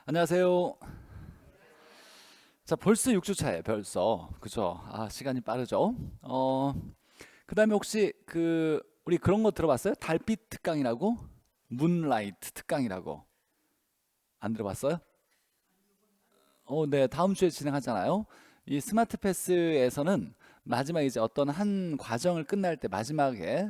안녕하세요. 자, 벌써 6주 차예요. 벌써. 그죠? 아, 시간이 빠르죠? 그다음에 혹시 우리 그런 거 들어봤어요? 달빛 특강이라고? 문라이트 특강이라고. 안 들어봤어요? 네. 다음 주에 진행하잖아요. 이 스마트 패스에서는 마지막 이제 어떤 한 과정을 끝날 때 마지막에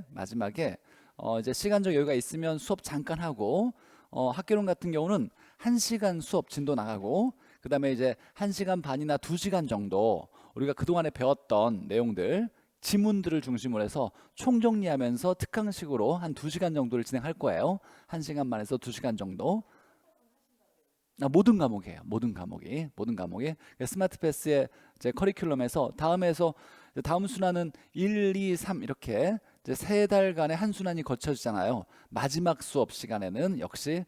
이제 시간적 여유가 있으면 수업 잠깐 하고 학개론 같은 경우는 1시간 수업 진도 나가고 그다음에 이제 1시간 반이나 2시간 정도 우리가 그동안에 배웠던 내용들 지문들을 중심으로 해서 총정리하면서 특강식으로 한 2시간 정도를 진행할 거예요. 1시간 반에서 2시간 정도. 모든 과목이에요. 모든 과목이 스마트 패스의 이제 커리큘럼에서 다음 순환은 1, 2, 3 이렇게 이제 3달간의 한 순환이 거쳐지잖아요. 마지막 수업 시간에는 역시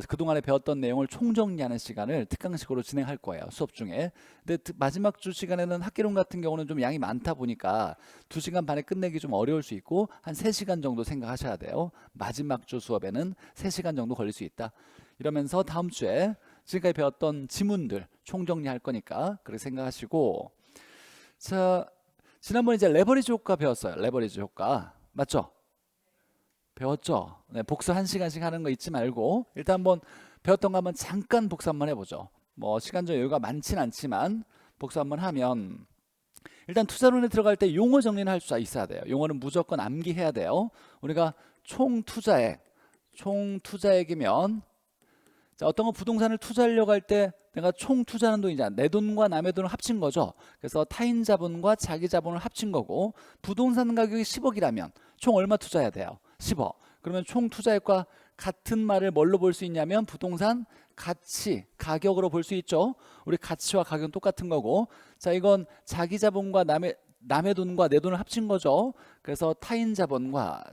그동안에 배웠던 내용을 총정리하는 시간을 특강식으로 진행할 거예요. 수업 중에. 근데 마지막 주 시간에는 학개론 같은 경우는 좀 양이 많다 보니까 2시간 반에 끝내기 좀 어려울 수 있고 한 3시간 정도 생각하셔야 돼요. 마지막 주 수업에는 3시간 정도 걸릴 수 있다. 이러면서 다음 주에 지금까지 배웠던 지문들 총정리할 거니까 그렇게 생각하시고, 자, 지난번에 이제 레버리지 효과 배웠어요. 레버리지 효과 맞죠? 배웠죠? 네, 복습 1시간씩 하는 거 잊지 말고 일단 한번 배웠던 거 한번 잠깐 복습 한번 해보죠. 뭐 시간적 여유가 많진 않지만 복습 한번 하면 일단 투자론에 들어갈 때 용어 정리는 할 수 있어야 돼요. 용어는 무조건 암기해야 돼요. 우리가 총투자액이면, 자, 어떤 거 부동산을 투자하려고 할 때 내가 총 투자하는 돈이잖아. 내 돈과 남의 돈을 합친 거죠. 그래서 타인 자본과 자기 자본을 합친 거고, 부동산 가격이 10억이라면 총 얼마 투자해야 돼요? 10억. 그러면 총 투자액과 같은 말을 뭘로 볼 수 있냐면 부동산 가치, 가격으로 볼 수 있죠. 우리 가치와 가격은 똑같은 거고, 자, 이건 자기 자본과 남의 돈과 내 돈을 합친 거죠. 그래서 타인 자본과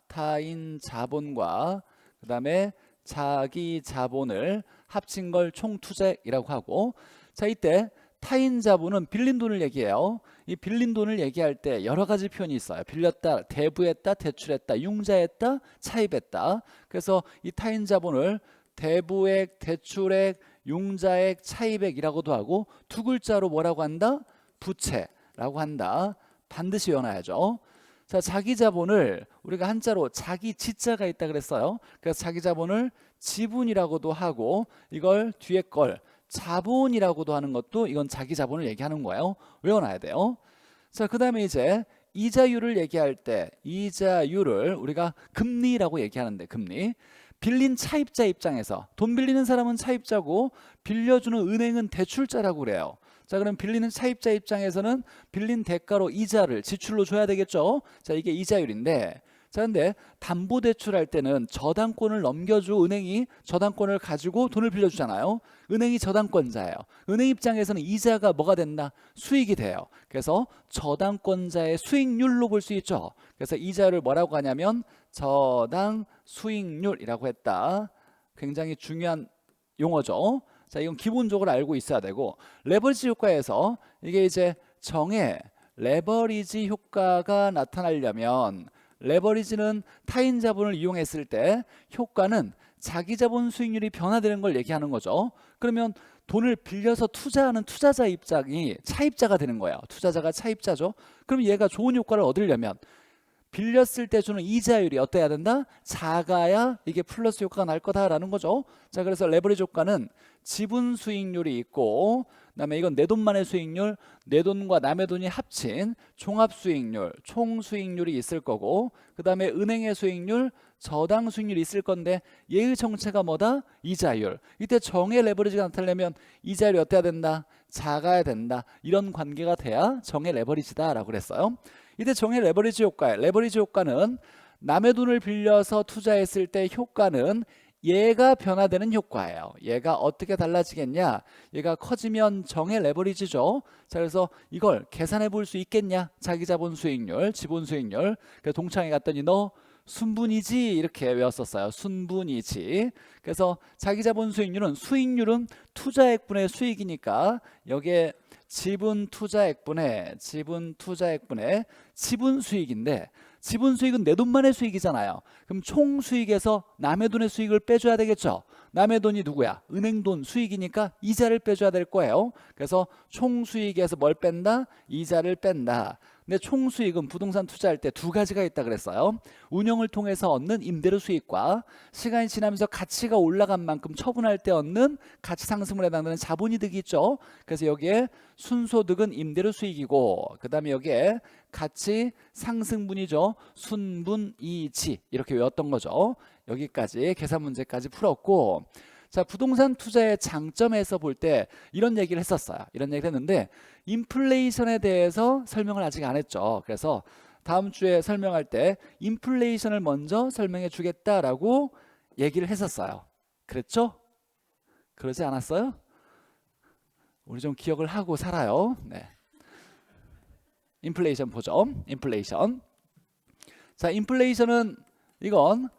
그다음에 자기 자본을 합친 걸 총투자액이라고 하고, 자, 이때 타인 자본은 빌린 돈을 얘기해요. 이 빌린 돈을 얘기할 때 여러 가지 표현이 있어요. 빌렸다, 대부했다, 대출했다, 융자했다, 차입했다. 그래서 이 타인 자본을 대부액, 대출액, 융자액, 차입액이라고도 하고, 두 글자로 뭐라고 한다? 부채라고 한다. 반드시 외워놔야죠. 자, 자기 자본을 우리가 한자로 자기 지자가 있다 그랬어요. 그래서 자기 자본을 지분이라고도 하고, 이걸 뒤에 걸 자본이라고도 하는 것도 이건 자기 자본을 얘기하는 거예요. 외워놔야 돼요. 자, 그 다음에 이제 이자율을 얘기할 때 이자율을 우리가 금리라고 얘기하는데, 금리. 빌린 차입자 입장에서 돈 빌리는 사람은 차입자고 빌려주는 은행은 대출자라고 그래요. 자, 그럼 빌리는 차입자 입장에서는 빌린 대가로 이자를 지출로 줘야 되겠죠. 자, 이게 이자율인데, 자, 근데 담보대출할 때는 저당권을 넘겨주고 은행이 저당권을 가지고 돈을 빌려주잖아요. 은행이 저당권자예요. 은행 입장에서는 이자가 뭐가 된다? 수익이 돼요. 그래서 저당권자의 수익률로 볼 수 있죠. 그래서 이자율을 뭐라고 하냐면 저당 수익률이라고 했다. 굉장히 중요한 용어죠. 자, 이건 기본적으로 알고 있어야 되고, 레버리지 효과에서 이게 이제 레버리지 효과가 나타나려면, 레버리지는 타인 자본을 이용했을 때 효과는 자기 자본 수익률이 변화되는 걸 얘기하는 거죠. 그러면 돈을 빌려서 투자하는 투자자 입장이 차입자가 되는 거예요. 투자자가 차입자죠. 그럼 얘가 좋은 효과를 얻으려면 빌렸을 때 주는 이자율이 어때야 된다? 작아야 이게 플러스 효과가 날 거다라는 거죠. 자, 그래서 레버리지 효과는 지분 수익률이 있고, 그다음에 이건 내 돈만의 수익률, 내 돈과 남의 돈이 합친 종합 수익률, 총 수익률이 있을 거고, 그다음에 은행의 수익률, 저당 수익률이 있을 건데, 얘의 정체가 뭐다? 이자율. 이때 정의 레버리지가 나타나려면 이자율이 어때야 된다? 작아야 된다. 이런 관계가 돼야 정의 레버리지다라고 그랬어요. 이때 정의 레버리지 효과예요. 레버리지 효과는 남의 돈을 빌려서 투자했을 때 효과는 얘가 변화되는 효과예요. 얘가 어떻게 달라지겠냐? 얘가 커지면 정의 레버리지죠. 자, 그래서 이걸 계산해 볼 수 있겠냐? 자기 자본 수익률, 지분 수익률. 그래서 동창회 갔더니 너 순분이지 이렇게 외웠었어요. 순분이지. 그래서 자기 자본 수익률은 투자액분의 수익이니까 여기에 지분 투자액분의 지분 수익인데, 지분 수익은 내 돈만의 수익이잖아요. 그럼 총 수익에서 남의 돈의 수익을 빼줘야 되겠죠. 남의 돈이 누구야? 은행 돈 수익이니까 이자를 빼줘야 될 거예요. 그래서 총수익에서 뭘 뺀다? 이자를 뺀다. 근데 총수익은 부동산 투자할 때 두 가지가 있다 그랬어요. 운영을 통해서 얻는 임대료 수익과 시간이 지나면서 가치가 올라간 만큼 처분할 때 얻는 가치 상승을 해당되는 자본이득이 있죠. 그래서 여기에 순소득은 임대료 수익이고, 그 다음에 여기에 가치 상승분이죠. 순분이지, 이렇게 외웠던 거죠. 여기까지 계산 문제까지 풀었고, 자, 부동산 투자의 장점에서 볼 때 이런 얘기를 했었어요. 이런 얘기를 했는데 인플레이션에 대해서 설명을 아직 안 했죠. 그래서 다음 주에 설명할 때 인플레이션을 먼저 설명해 주겠다라고 얘기를 했었어요. 그랬죠? 그러지 않았어요? 우리 좀 기억을 하고 살아요. 네. 인플레이션 보죠. 인플레이션. 자, 인플레이션은 이건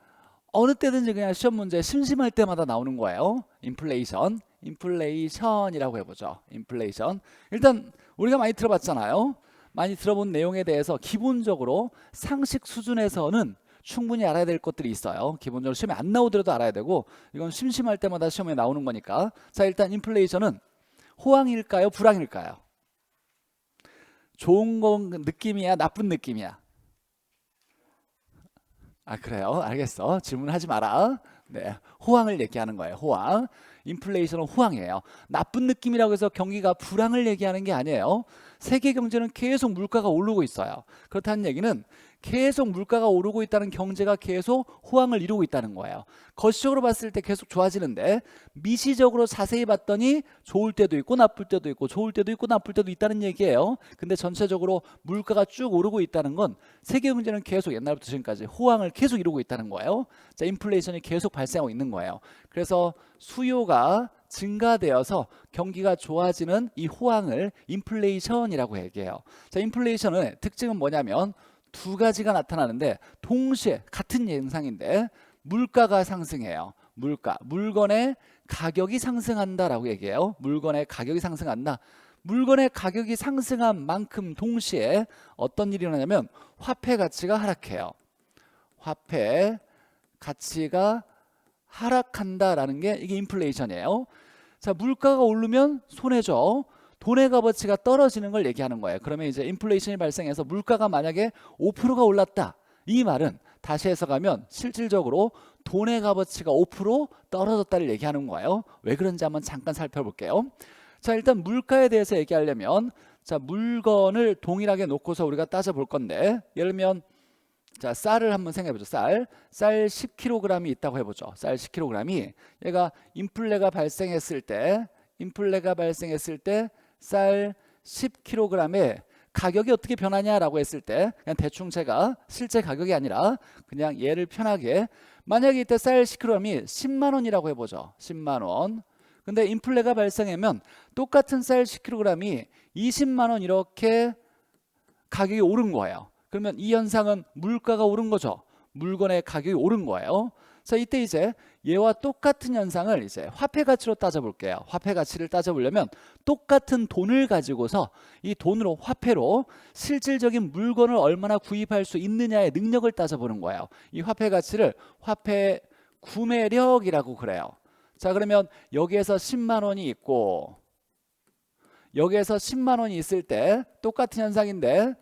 어느 때든지 그냥 시험 문제 심심할 때마다 나오는 거예요. 인플레이션. 인플레이션이라고 해보죠. 인플레이션. 일단 우리가 많이 들어봤잖아요. 많이 들어본 내용에 대해서 기본적으로 상식 수준에서는 충분히 알아야 될 것들이 있어요. 기본적으로 시험에 안 나오더라도 알아야 되고, 이건 심심할 때마다 시험에 나오는 거니까. 자, 일단 인플레이션은 호황일까요? 불황일까요? 좋은 건 느낌이야? 나쁜 느낌이야? 아, 그래요? 알겠어. 질문하지 마라. 네, 호황을 얘기하는 거예요. 호황. 인플레이션은 호황이에요. 나쁜 느낌이라고 해서 경기가 불황을 얘기하는 게 아니에요. 세계 경제는 계속 물가가 오르고 있어요. 그렇다는 얘기는 계속 물가가 오르고 있다는 경제가 계속 호황을 이루고 있다는 거예요. 거시적으로 봤을 때 계속 좋아지는데 미시적으로 자세히 봤더니 좋을 때도 있고 나쁠 때도 있고 좋을 때도 있고 나쁠 때도 있다는 얘기예요. 근데 전체적으로 물가가 쭉 오르고 있다는 건 세계 경제는 계속 옛날부터 지금까지 호황을 계속 이루고 있다는 거예요. 자, 인플레이션이 계속 발생하고 있는 거예요. 그래서 수요가 증가되어서 경기가 좋아지는 이 호황을 인플레이션이라고 얘기해요. 자, 인플레이션의 특징은 뭐냐면 두 가지가 나타나는데 동시에 같은 현상인데 물가가 상승해요. 물건의 가격이 상승한다라고 얘기해요. 물건의 가격이 상승한다. 물건의 가격이 상승한 만큼 동시에 어떤 일이 일어나냐면 화폐 가치가 하락해요. 화폐 가치가 하락한다라는 게 이게 인플레이션이에요. 자, 물가가 오르면 손해죠. 돈의 값어치가 떨어지는 걸 얘기하는 거예요. 그러면 이제 인플레이션이 발생해서 물가가 만약에 5%가 올랐다. 이 말은 다시 해석하면 실질적으로 돈의 값어치가 5% 떨어졌다를 얘기하는 거예요. 왜 그런지 한번 잠깐 살펴볼게요. 자, 일단 물가에 대해서 얘기하려면 자, 물건을 동일하게 놓고서 우리가 따져볼 건데, 예를 들면 자, 쌀을 한번 생각해보죠. 쌀 10kg이 있다고 해보죠. 쌀 10kg이 얘가 인플레가 발생했을 때 쌀 10kg의 가격이 어떻게 변하냐라고 했을 때 그냥 대충 제가 실제 가격이 아니라 그냥 얘를 편하게, 만약에 이때 쌀 10kg이 10만 원이라고 해보죠. 10만 원. 근데 인플레가 발생하면 똑같은 쌀 10kg이 20만 원 이렇게 가격이 오른 거예요. 그러면 이 현상은 물가가 오른 거죠. 물건의 가격이 오른 거예요. 자, 이때 이제 얘와 똑같은 현상을 이제 화폐 가치로 따져볼게요. 화폐 가치를 따져보려면 똑같은 돈을 가지고서 이 돈으로, 화폐로 실질적인 물건을 얼마나 구입할 수 있느냐의 능력을 따져보는 거예요. 이 화폐 가치를 화폐 구매력이라고 그래요. 자, 그러면 여기에서 10만 원이 있고 여기에서 10만 원이 있을 때 똑같은 현상인데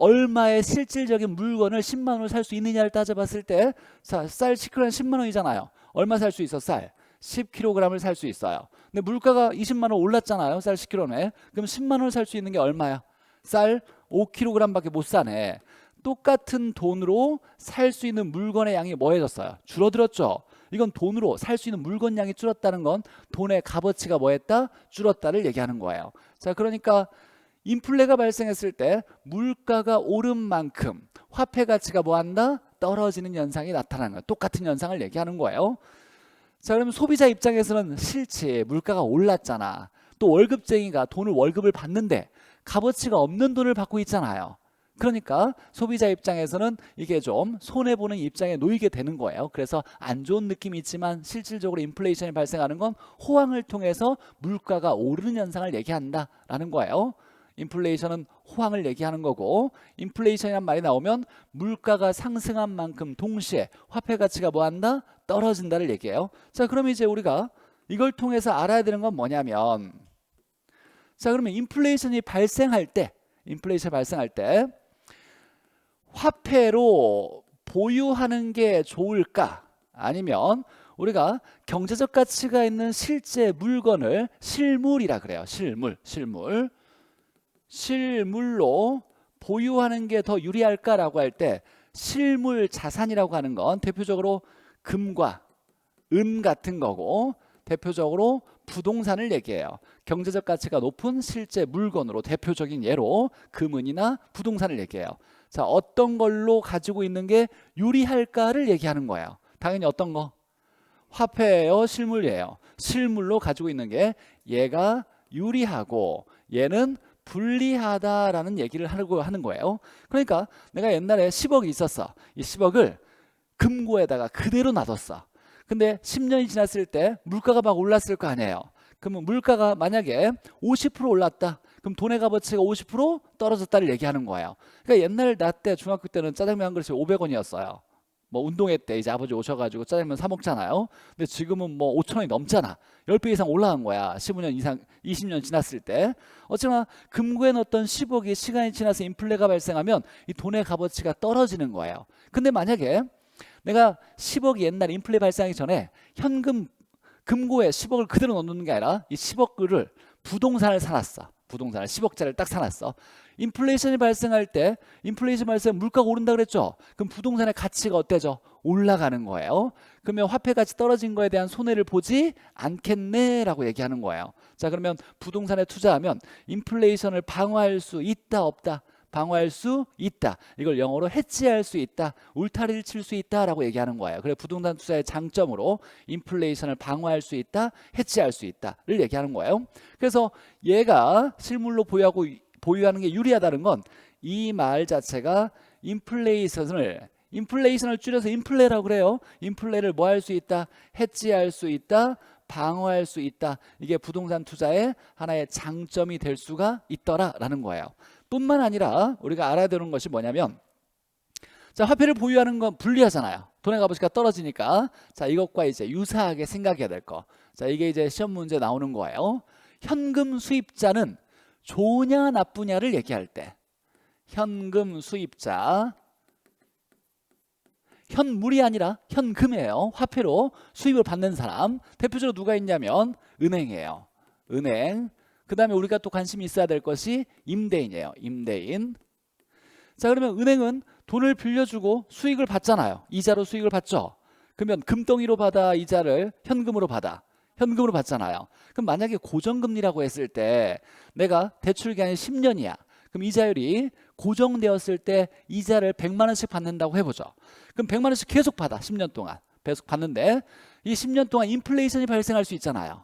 얼마의 실질적인 물건을 10만 원을 살 수 있느냐를 따져봤을 때, 자, 쌀 10kg는 10만 원이잖아요. 얼마 살 수 있어? 쌀 10kg을 살 수 있어요. 근데 물가가 20만 원 올랐잖아요. 쌀 10kg에. 그럼 10만 원을 살 수 있는 게 얼마야? 쌀 5kg밖에 못 사네. 똑같은 돈으로 살 수 있는 물건의 양이 뭐해졌어요? 줄어들었죠. 이건 돈으로 살 수 있는 물건 양이 줄었다는 건 돈의 값어치가 뭐했다? 줄었다를 얘기하는 거예요. 자, 그러니까 인플레가 발생했을 때 물가가 오른 만큼 화폐 가치가 뭐한다? 떨어지는 현상이 나타나는 거예요. 똑같은 현상을 얘기하는 거예요. 자, 그러면 소비자 입장에서는 싫지. 물가가 올랐잖아. 또 월급쟁이가 월급을 받는데 값어치가 없는 돈을 받고 있잖아요. 그러니까 소비자 입장에서는 이게 좀 손해보는 입장에 놓이게 되는 거예요. 그래서 안 좋은 느낌이 있지만 실질적으로 인플레이션이 발생하는 건 호황을 통해서 물가가 오르는 현상을 얘기한다라는 거예요. 인플레이션은 호황을 얘기하는 거고, 인플레이션이란 말이 나오면 물가가 상승한 만큼 동시에 화폐 가치가 뭐한다? 떨어진다를 얘기해요. 자, 그러면 이제 우리가 이걸 통해서 알아야 되는 건 뭐냐면, 자, 그러면 인플레이션이 발생할 때 화폐로 보유하는 게 좋을까? 아니면 우리가 경제적 가치가 있는 실제 물건을 실물이라 그래요. 실물로 보유하는 게 더 유리할까라고 할 때 실물 자산이라고 하는 건 대표적으로 금과 은 같은 거고, 대표적으로 부동산을 얘기해요. 경제적 가치가 높은 실제 물건으로 대표적인 예로 금은이나 부동산을 얘기해요. 자, 어떤 걸로 가지고 있는 게 유리할까를 얘기하는 거예요. 당연히 어떤 거? 화폐예요, 실물이에요? 실물로 가지고 있는 게 얘가 유리하고 얘는 불리하다라는 얘기를 하는 거예요. 그러니까 내가 옛날에 10억이 있었어. 이 10억을 금고에다가 그대로 놔뒀어. 근데 10년이 지났을 때 물가가 막 올랐을 거 아니에요. 그러면 물가가 만약에 50% 올랐다. 그럼 돈의 값어치가 50% 떨어졌다를 얘기하는 거예요. 그러니까 옛날 나 때 중학교 때는 짜장면 한 그릇이 500원이었어요. 뭐 운동회 때 이제 아버지 오셔가지고 짜장면 사 먹잖아요. 근데 지금은 뭐 5,000원이 넘잖아. 10배 이상 올라간 거야. 15년 이상, 20년 지났을 때. 어쩌나 금고에 넣었던 10억이 시간이 지나서 인플레가 발생하면 이 돈의 값어치가 떨어지는 거예요. 근데 만약에 내가 10억이 옛날 인플레 발생하기 전에 금고에 10억을 그대로 넣는 게 아니라 이 10억을 부동산을 사놨어. 부동산을 10억짜리를 딱 사놨어. 인플레이션이 발생할 때 인플레이션 발생 물가가 오른다 그랬죠. 그럼 부동산의 가치가 어때져? 올라가는 거예요. 그러면 화폐 가치 떨어진 거에 대한 손해를 보지 않겠네 라고 얘기하는 거예요. 자, 그러면 부동산에 투자하면 인플레이션을 방어할 수 있다 없다? 방어할 수 있다. 이걸 영어로 해지할 수 있다. 울타리를 칠 수 있다라고 얘기하는 거예요. 그래서 부동산 투자의 장점으로 인플레이션을 방어할 수 있다, 해지할 수 있다를 얘기하는 거예요. 그래서 얘가 실물로 보유하는 게 유리하다는 건 이 말 자체가 인플레이션을 줄여서 인플레라고 그래요. 인플레를 뭐 할 수 있다? 해지할 수 있다, 방어할 수 있다. 이게 부동산 투자의 하나의 장점이 될 수가 있더라라는 거예요. 뿐만 아니라 우리가 알아야 되는 것이 뭐냐면, 자, 화폐를 보유하는 건 불리하잖아요. 돈의 값어치가 떨어지니까. 자, 이것과 이제 유사하게 생각해야 될 거. 자, 이게 이제 시험 문제 나오는 거예요. 현금 수입자는 좋으냐 나쁘냐를 얘기할 때, 현금 수입자, 현물이 아니라 현금이에요. 화폐로 수입을 받는 사람, 대표적으로 누가 있냐면 은행이에요. 은행. 그 다음에 우리가 또 관심이 있어야 될 것이 임대인이에요. 임대인. 자, 그러면 은행은 돈을 빌려주고 수익을 받잖아요. 이자로 수익을 받죠. 그러면 금덩이로 받아, 이자를 현금으로 받아. 현금으로 받잖아요. 그럼 만약에 고정금리라고 했을 때 내가 대출 기간이 10년이야. 그럼 이자율이 고정되었을 때 이자를 100만 원씩 받는다고 해보죠. 그럼 100만 원씩 계속 받아. 10년 동안 계속 받는데 이 10년 동안 인플레이션이 발생할 수 있잖아요.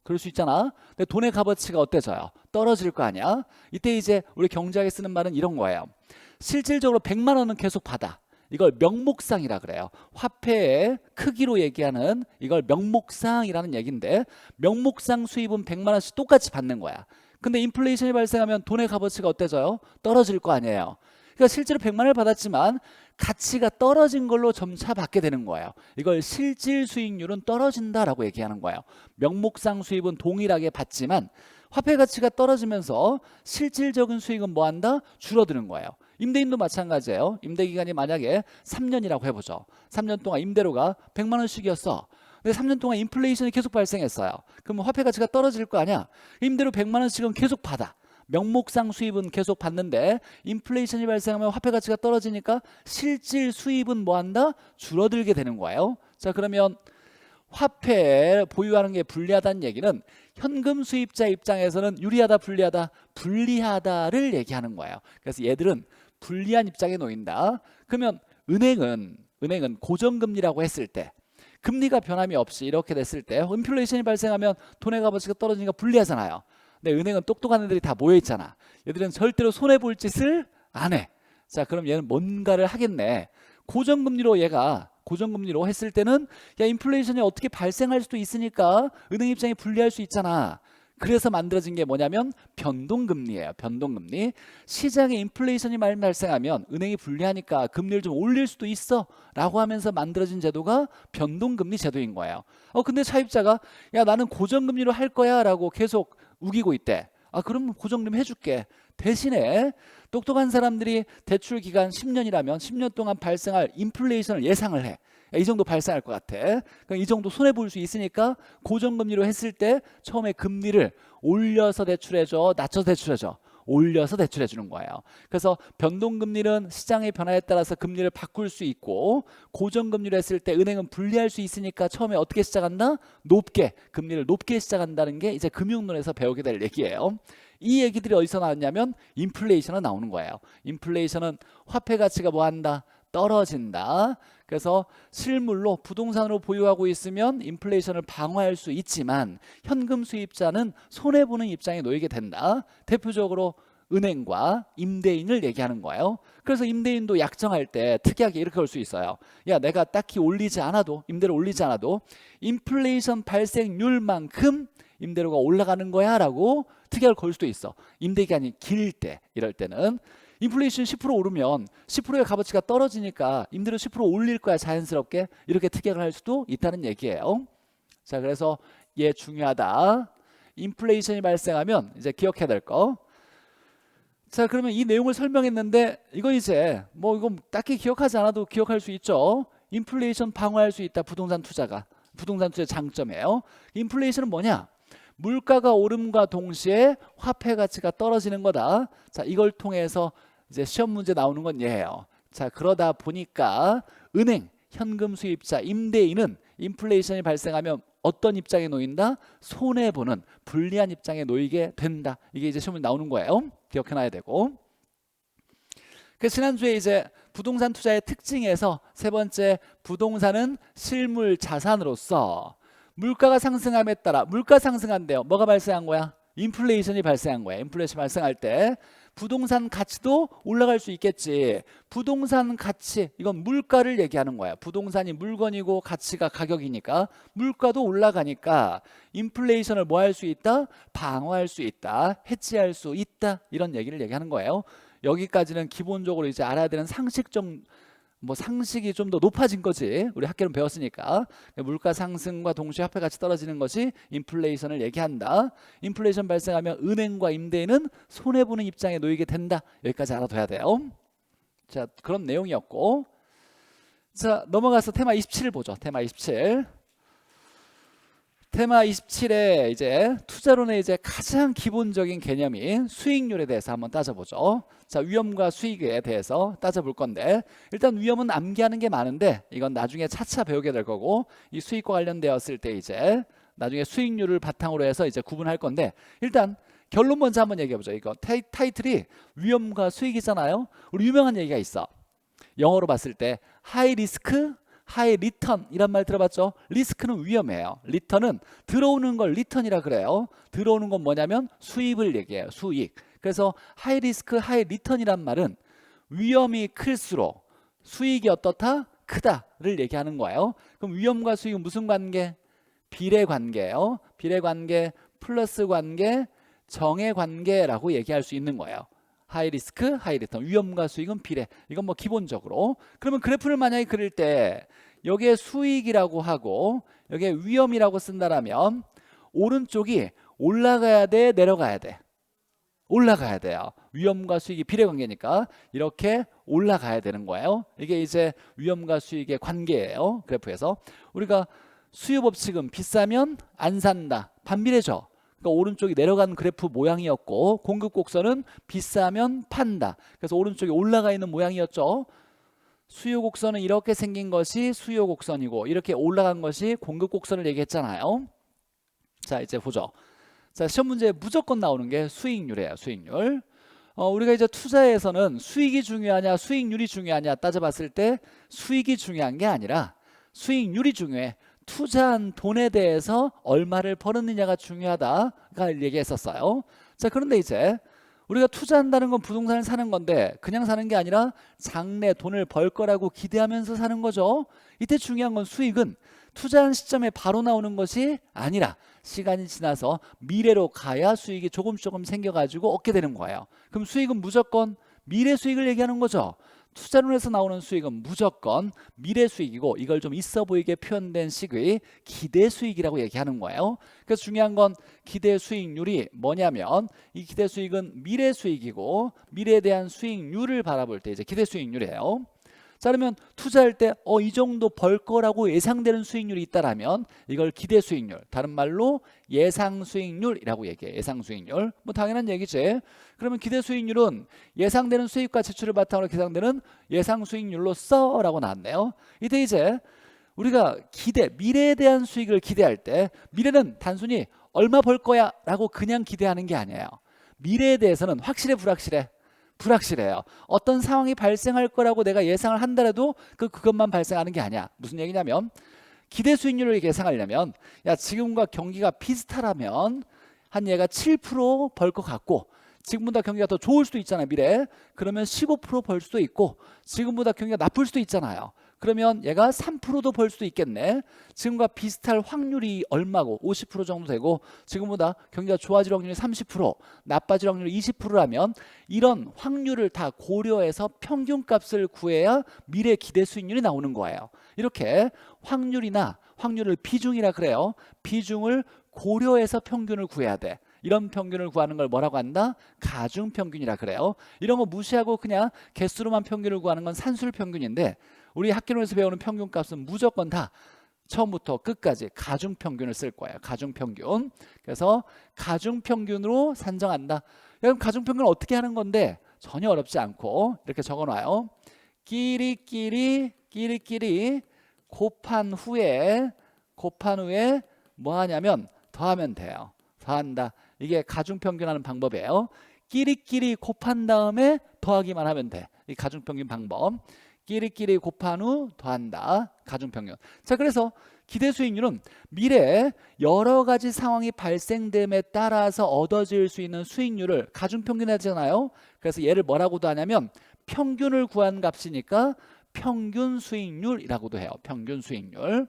그럴 수 있잖아. 근데 돈의 값어치가 어때져요? 떨어질 거 아니야. 이때 이제 우리 경제학에 쓰는 말은 이런 거예요. 실질적으로 100만 원은 계속 받아. 이걸 명목상이라 그래요. 화폐의 크기로 얘기하는 이걸 명목상이라는 얘기인데, 명목상 수입은 100만 원씩 똑같이 받는 거야. 근데 인플레이션이 발생하면 돈의 값어치가 어때져요? 떨어질 거 아니에요. 그러니까 실제로 100만 원을 받았지만 가치가 떨어진 걸로 점차 받게 되는 거예요. 이걸 실질 수익률은 떨어진다라고 얘기하는 거예요. 명목상 수입은 동일하게 받지만 화폐 가치가 떨어지면서 실질적인 수익은 뭐한다? 줄어드는 거예요. 임대인도 마찬가지예요. 임대 기간이 만약에 3년이라고 해보죠. 3년 동안 임대료가 100만 원씩이었어. 근데 3년 동안 인플레이션이 계속 발생했어요. 그럼 화폐 가치가 떨어질 거 아니야. 임대료 100만 원씩은 계속 받아. 명목상 수입은 계속 받는데 인플레이션이 발생하면 화폐 가치가 떨어지니까 실질 수입은 뭐한다? 줄어들게 되는 거예요. 자, 그러면 화폐 보유하는 게 불리하다는 얘기는 현금 수입자 입장에서는 유리하다, 불리하다? 불리하다를 얘기하는 거예요. 그래서 얘들은 불리한 입장에 놓인다. 그러면 은행은 고정금리라고 했을 때, 금리가 변함이 없이 이렇게 됐을 때 인플레이션이 발생하면 돈의 값어치가 떨어지니까 불리하잖아요. 근데 은행은 똑똑한 애들이 다 모여 있잖아. 얘들은 절대로 손해 볼 짓을 안 해. 자, 그럼 얘는 뭔가를 하겠네. 고정금리로 했을 때는 야, 인플레이션이 어떻게 발생할 수도 있으니까 은행 입장이 불리할 수 있잖아. 그래서 만들어진 게 뭐냐면 변동금리예요. 변동금리. 시장에 인플레이션이 많이 발생하면 은행이 불리하니까 금리를 좀 올릴 수도 있어 라고 하면서 만들어진 제도가 변동금리 제도인 거예요. 근데 차입자가 야 나는 고정금리로 할 거야 라고 계속 우기고 있대. 그럼 고정금리 해줄게. 대신에 똑똑한 사람들이 대출 기간 10년이라면 10년 동안 발생할 인플레이션을 예상을 해. 이 정도 발생할 것 같아. 이 정도 손해 볼 수 있으니까 고정금리로 했을 때 처음에 금리를 올려서 대출해줘, 낮춰서 대출해줘. 올려서 대출해 주는 거예요. 그래서 변동금리는 시장의 변화에 따라서 금리를 바꿀 수 있고, 고정금리를 했을 때 은행은 불리할 수 있으니까 처음에 어떻게 시작한다? 높게, 금리를 높게 시작한다는 게 이제 금융론에서 배우게 될 얘기예요. 이 얘기들이 어디서 나왔냐면 인플레이션은 나오는 거예요. 인플레이션은 화폐 가치가 뭐 한다? 떨어진다. 그래서 실물로 부동산으로 보유하고 있으면 인플레이션을 방어할 수 있지만 현금 수입자는 손해보는 입장에 놓이게 된다. 대표적으로 은행과 임대인을 얘기하는 거예요. 그래서 임대인도 약정할 때 특이하게 이렇게 올 수 있어요. 야, 내가 딱히 올리지 않아도, 임대료 올리지 않아도 인플레이션 발생률만큼 임대료가 올라가는 거야 라고 특약을 걸 수도 있어. 임대기간이 길 때, 이럴 때는 인플레이션 10% 오르면 10%의 값어치가 떨어지니까 임대료 10% 올릴 거야 자연스럽게, 이렇게 특약을 할 수도 있다는 얘기예요. 자, 그래서 얘 중요하다. 인플레이션이 발생하면 이제 기억해야 될 거. 자, 그러면 이 내용을 설명했는데 이거 이제 뭐 이거 딱히 기억하지 않아도 기억할 수 있죠. 인플레이션 방어할 수 있다. 부동산 투자가. 부동산 투자의 장점이에요. 인플레이션은 뭐냐? 물가가 오름과 동시에 화폐 가치가 떨어지는 거다. 자, 이걸 통해서 이제 시험 문제 나오는 건 얘예요. 자, 그러다 보니까 은행, 현금 수입자, 임대인은 인플레이션이 발생하면 어떤 입장에 놓인다? 손해보는 불리한 입장에 놓이게 된다. 이게 이제 시험에 나오는 거예요. 기억해놔야 되고. 그래서 지난주에 이제 부동산 투자의 특징에서 세 번째, 부동산은 실물 자산으로서 물가가 상승함에 따라, 물가 상승한대요. 뭐가 발생한 거야? 인플레이션이 발생한 거야. 인플레이션 발생할 때 부동산 가치도 올라갈 수 있겠지. 부동산 가치, 이건 물가를 얘기하는 거야. 부동산이 물건이고 가치가 가격이니까 물가도 올라가니까 인플레이션을 뭐 할 수 있다? 방어할 수 있다. 해치할 수 있다. 이런 얘기를 얘기하는 거예요. 여기까지는 기본적으로 이제 알아야 되는 상식이 좀 더 높아진 거지. 우리 학교는 배웠으니까. 물가 상승과 동시에 화폐 가치 떨어지는 것이 인플레이션을 얘기한다. 인플레이션 발생하면 은행과 임대인은 손해보는 입장에 놓이게 된다. 여기까지 알아둬야 돼요. 자, 그런 내용이었고, 자, 넘어가서 테마 27을 보죠. 테마 27. 테마 27에 이제 투자론의 이제 가장 기본적인 개념인 수익률에 대해서 한번 따져보죠. 자, 위험과 수익에 대해서 따져볼 건데, 일단 위험은 암기하는 게 많은데 이건 나중에 차차 배우게 될 거고, 이 수익과 관련되었을 때 이제 나중에 수익률을 바탕으로 해서 이제 구분할 건데, 일단 결론 먼저 한번 얘기해 보죠. 이거 타이틀이 위험과 수익이잖아요. 우리 유명한 얘기가 있어. 영어로 봤을 때 하이 리스크 하이 리턴 이란 말 들어봤죠? 리스크는 위험해요. 리턴은 들어오는 걸 리턴이라 그래요. 들어오는 건 뭐냐면 수입을 얘기해요. 수익. 그래서 하이 리스크 하이 리턴이란 말은 위험이 클수록 수익이 어떻다? 크다를 얘기하는 거예요. 그럼 위험과 수익은 무슨 관계? 비례 관계예요. 비례 관계, 플러스 관계, 정의 관계라고 얘기할 수 있는 거예요. 하이 리스크, 하이 리턴. 위험과 수익은 비례. 이건 뭐 기본적으로. 그러면 그래프를 만약에 그릴 때 여기에 수익이라고 하고 여기에 위험이라고 쓴다라면 오른쪽이 올라가야 돼, 내려가야 돼? 올라가야 돼요. 위험과 수익이 비례 관계니까 이렇게 올라가야 되는 거예요. 이게 이제 위험과 수익의 관계예요. 그래프에서 우리가 수요 법칙은 비싸면 안 산다. 반비례죠. 그러니까 오른쪽이 내려가는 그래프 모양이었고, 공급 곡선은 비싸면 판다. 그래서 오른쪽이 올라가 있는 모양이었죠. 수요 곡선은 이렇게 생긴 것이 수요 곡선이고, 이렇게 올라간 것이 공급 곡선을 얘기했잖아요. 자, 이제 보죠. 자, 시험 문제에 무조건 나오는 게 수익률이에요. 수익률. 우리가 이제 투자에서는 수익이 중요하냐 수익률이 중요하냐 따져봤을 때 수익이 중요한 게 아니라 수익률이 중요해. 투자한 돈에 대해서 얼마를 벌었느냐가 중요하다가 얘기했었어요. 자, 그런데 이제 우리가 투자한다는 건 부동산을 사는 건데 그냥 사는 게 아니라 장래 돈을 벌 거라고 기대하면서 사는 거죠. 이때 중요한 건 수익은 투자한 시점에 바로 나오는 것이 아니라 시간이 지나서 미래로 가야 수익이 조금 생겨가지고 얻게 되는 거예요. 그럼 수익은 무조건 미래 수익을 얘기하는 거죠. 투자론에서 나오는 수익은 무조건 미래 수익이고 이걸 좀 있어 보이게 표현된 식의 기대 수익이라고 얘기하는 거예요. 그래서 중요한 건 기대 수익률이 뭐냐면 이 기대 수익은 미래 수익이고 미래에 대한 수익률을 바라볼 때 이제 기대 수익률이에요. 자, 그러면 투자할 때 이 정도 벌 거라고 예상되는 수익률이 있다라면 이걸 기대 수익률, 다른 말로 예상 수익률이라고 얘기해요. 예상 수익률. 뭐 당연한 얘기지. 그러면 기대 수익률은 예상되는 수익과 지출을 바탕으로 계산되는 예상 수익률로서 라고 나왔네요. 이때 이제 우리가 미래에 대한 수익을 기대할 때 미래는 단순히 얼마 벌 거야 라고 그냥 기대하는 게 아니에요. 미래에 대해서는 확실해, 불확실해? 불확실해요. 어떤 상황이 발생할 거라고 내가 예상을 한다라도 그것만 발생하는 게 아니야. 무슨 얘기냐면 기대 수익률을 예상하려면 야, 지금과 경기가 비슷하라면 한 얘가 7% 벌 것 같고 지금보다 경기가 더 좋을 수도 있잖아요. 미래. 그러면 15% 벌 수도 있고 지금보다 경기가 나쁠 수도 있잖아요. 그러면 얘가 3%도 벌 수도 있겠네. 지금과 비슷할 확률이 얼마고 50% 정도 되고 지금보다 경기가 좋아질 확률이 30%, 나빠질 확률이 20%라면 이런 확률을 다 고려해서 평균값을 구해야 미래 기대 수익률이 나오는 거예요. 이렇게 확률을 비중이라 그래요. 비중을 고려해서 평균을 구해야 돼. 이런 평균을 구하는 걸 뭐라고 한다? 가중평균이라 그래요. 이런 거 무시하고 그냥 개수로만 평균을 구하는 건 산술평균인데 우리 학기론에서 배우는 평균값은 무조건 다 처음부터 끝까지 가중평균을 쓸 거예요. 가중평균. 그래서 가중평균으로 산정한다. 그럼 가중평균을 어떻게 하는 건데 전혀 어렵지 않고 이렇게 적어놔요. 끼리끼리 곱한 후에 뭐 하냐면 더하면 돼요. 더한다. 이게 가중평균하는 방법이에요. 끼리끼리 곱한 다음에 더하기만 하면 돼. 이 가중평균 방법. 끼리끼리 곱한 후 더한다. 가중평균. 자, 그래서 기대 수익률은 미래에 여러 가지 상황이 발생됨에 따라서 얻어질 수 있는 수익률을 가중평균하잖아요. 그래서 얘를 뭐라고도 하냐면 평균을 구한 값이니까 평균 수익률이라고도 해요. 평균 수익률.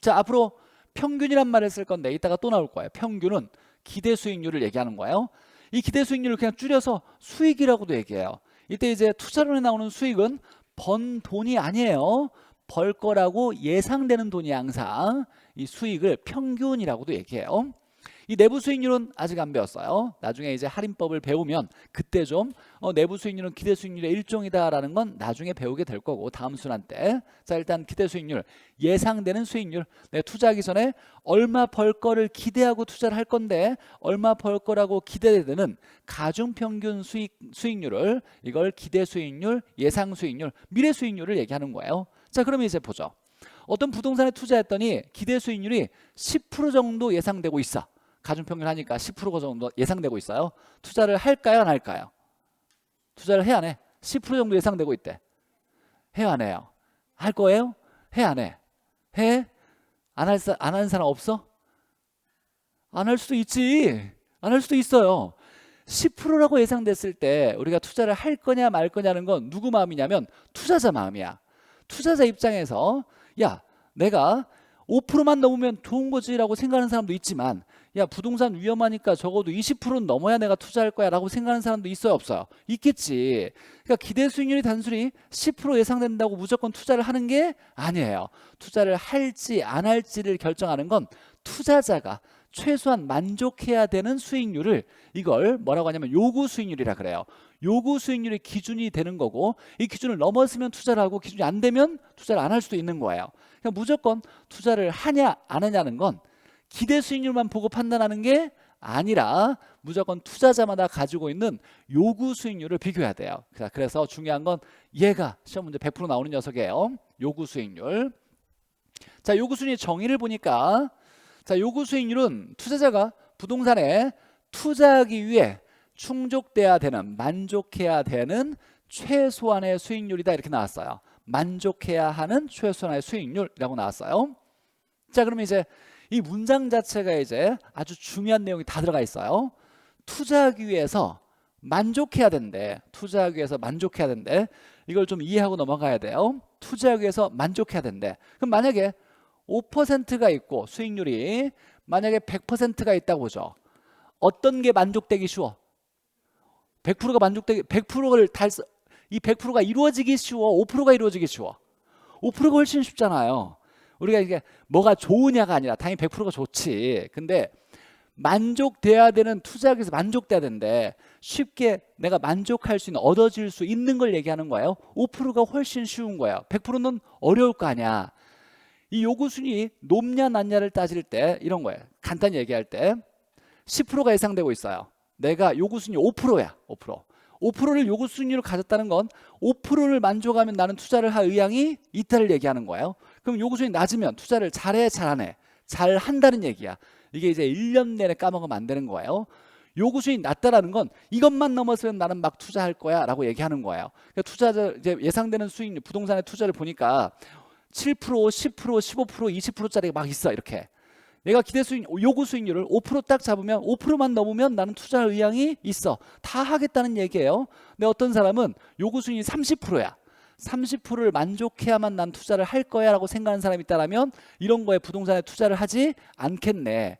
자, 앞으로 평균이란 말을 쓸 건데 이따가 또 나올 거예요. 평균은 기대 수익률을 얘기하는 거예요. 이 기대 수익률을 그냥 줄여서 수익이라고도 얘기해요. 이때 이제 투자론에 나오는 수익은 번 돈이 아니에요. 벌 거라고 예상되는 돈이 항상 이 수익을 평균이라고도 얘기해요. 이 내부 수익률은 아직 안 배웠어요. 나중에 이제 할인법을 배우면 그때 좀 내부 수익률은 기대 수익률의 일종이다라는 건 나중에 배우게 될 거고 다음 순환 때. 자, 일단 기대 수익률, 예상되는 수익률. 내가 투자하기 전에 얼마 벌 거를 기대하고 투자를 할 건데 얼마 벌 거라고 기대되는 가중평균 수익률을 이걸 기대 수익률, 예상 수익률, 미래 수익률을 얘기하는 거예요. 자, 그러면 이제 보죠. 어떤 부동산에 투자했더니 기대 수익률이 10% 정도 예상되고 있어. 가중평균 하니까 10% 정도 예상되고 있어요. 투자를 할까요, 안 할까요? 투자를 해, 안 해? 10% 정도 예상되고 있대. 해, 안 해요? 할 거예요? 해, 안 해? 해? 안 하는 사람 없어? 안 할 수도 있지. 안 할 수도 있어요. 10%라고 예상됐을 때 우리가 투자를 할 거냐 말 거냐는 건 누구 마음이냐면 투자자 마음이야. 투자자 입장에서 야, 내가 5%만 넘으면 좋은 거지라고 생각하는 사람도 있지만 야, 부동산 위험하니까 적어도 20%는 넘어야 내가 투자할 거야 라고 생각하는 사람도 있어요, 없어요? 있겠지. 그러니까 기대 수익률이 단순히 10% 예상된다고 무조건 투자를 하는 게 아니에요. 투자를 할지 안 할지를 결정하는 건 투자자가 최소한 만족해야 되는 수익률을 이걸 뭐라고 하냐면 요구 수익률이라 그래요. 요구 수익률이 기준이 되는 거고 이 기준을 넘어서면 투자를 하고 기준이 안 되면 투자를 안 할 수도 있는 거예요. 그러니까 무조건 투자를 하냐 안 하냐는 건 기대 수익률만 보고 판단하는 게 아니라 무조건 투자자마다 가지고 있는 요구 수익률을 비교해야 돼요. 그래서 중요한 건 얘가 시험 문제 100% 나오는 녀석이에요. 요구 수익률. 자, 요구 수익률 정의를 보니까 자, 요구 수익률은 투자자가 부동산에 투자하기 위해 충족돼야 되는, 만족해야 되는 최소한의 수익률이다 이렇게 나왔어요. 만족해야 하는 최소한의 수익률이라고 나왔어요. 자, 그러면 이제 이 문장 자체가 이제 아주 중요한 내용이 다 들어가 있어요. 투자하기 위해서 만족해야 된대. 투자하기 위해서 만족해야 된대. 이걸 좀 이해하고 넘어가야 돼요. 투자하기 위해서 만족해야 된대. 그럼 만약에 5%가 있고 수익률이 만약에 100%가 있다고 보죠. 어떤 게 만족되기 쉬워? 100%가 만족되기 100%를 이 100%가 이루어지기 쉬워? 5%가 이루어지기 쉬워? 5%가 훨씬 쉽잖아요. 우리가 이게 뭐가 좋으냐가 아니라 당연히 100%가 좋지. 근데 만족돼야 되는 투자하기 위해서 만족돼야 되는데 쉽게 내가 만족할 수 있는 얻어질 수 있는 걸 얘기하는 거예요. 5%가 훨씬 쉬운 거예요. 100%는 어려울 거 아니야. 이 요구 수익이 높냐 낮냐를 따질 때 이런 거예요. 간단히 얘기할 때 10%가 예상되고 있어요. 내가 요구 수익이 5%야. 5%. 5%를 요구 수익률로 가졌다는 건 5%를 만족하면 나는 투자를 할 의향이 있다를 얘기하는 거예요. 그럼 요구 수익이 낮으면 투자를 잘해 잘 안 해? 잘 한다는 얘기야. 이게 이제 1년 내내 까먹으면 안 되는 거예요. 요구 수익이 낮다라는 건 이것만 넘어서면 나는 막 투자할 거야 라고 얘기하는 거예요. 그러니까 투자자 이제 예상되는 수익률 부동산의 투자를 보니까 7%, 10%, 15%, 20%짜리가 막 있어. 이렇게 내가 기대 수익 요구 수익률을 5% 딱 잡으면 5%만 넘으면 나는 투자할 의향이 있어. 다 하겠다는 얘기예요. 근데 어떤 사람은 요구 수익이 30%야. 30%를 만족해야만 난 투자를 할 거야 라고 생각하는 사람이 있다면 이런 거에 부동산에 투자를 하지 않겠네.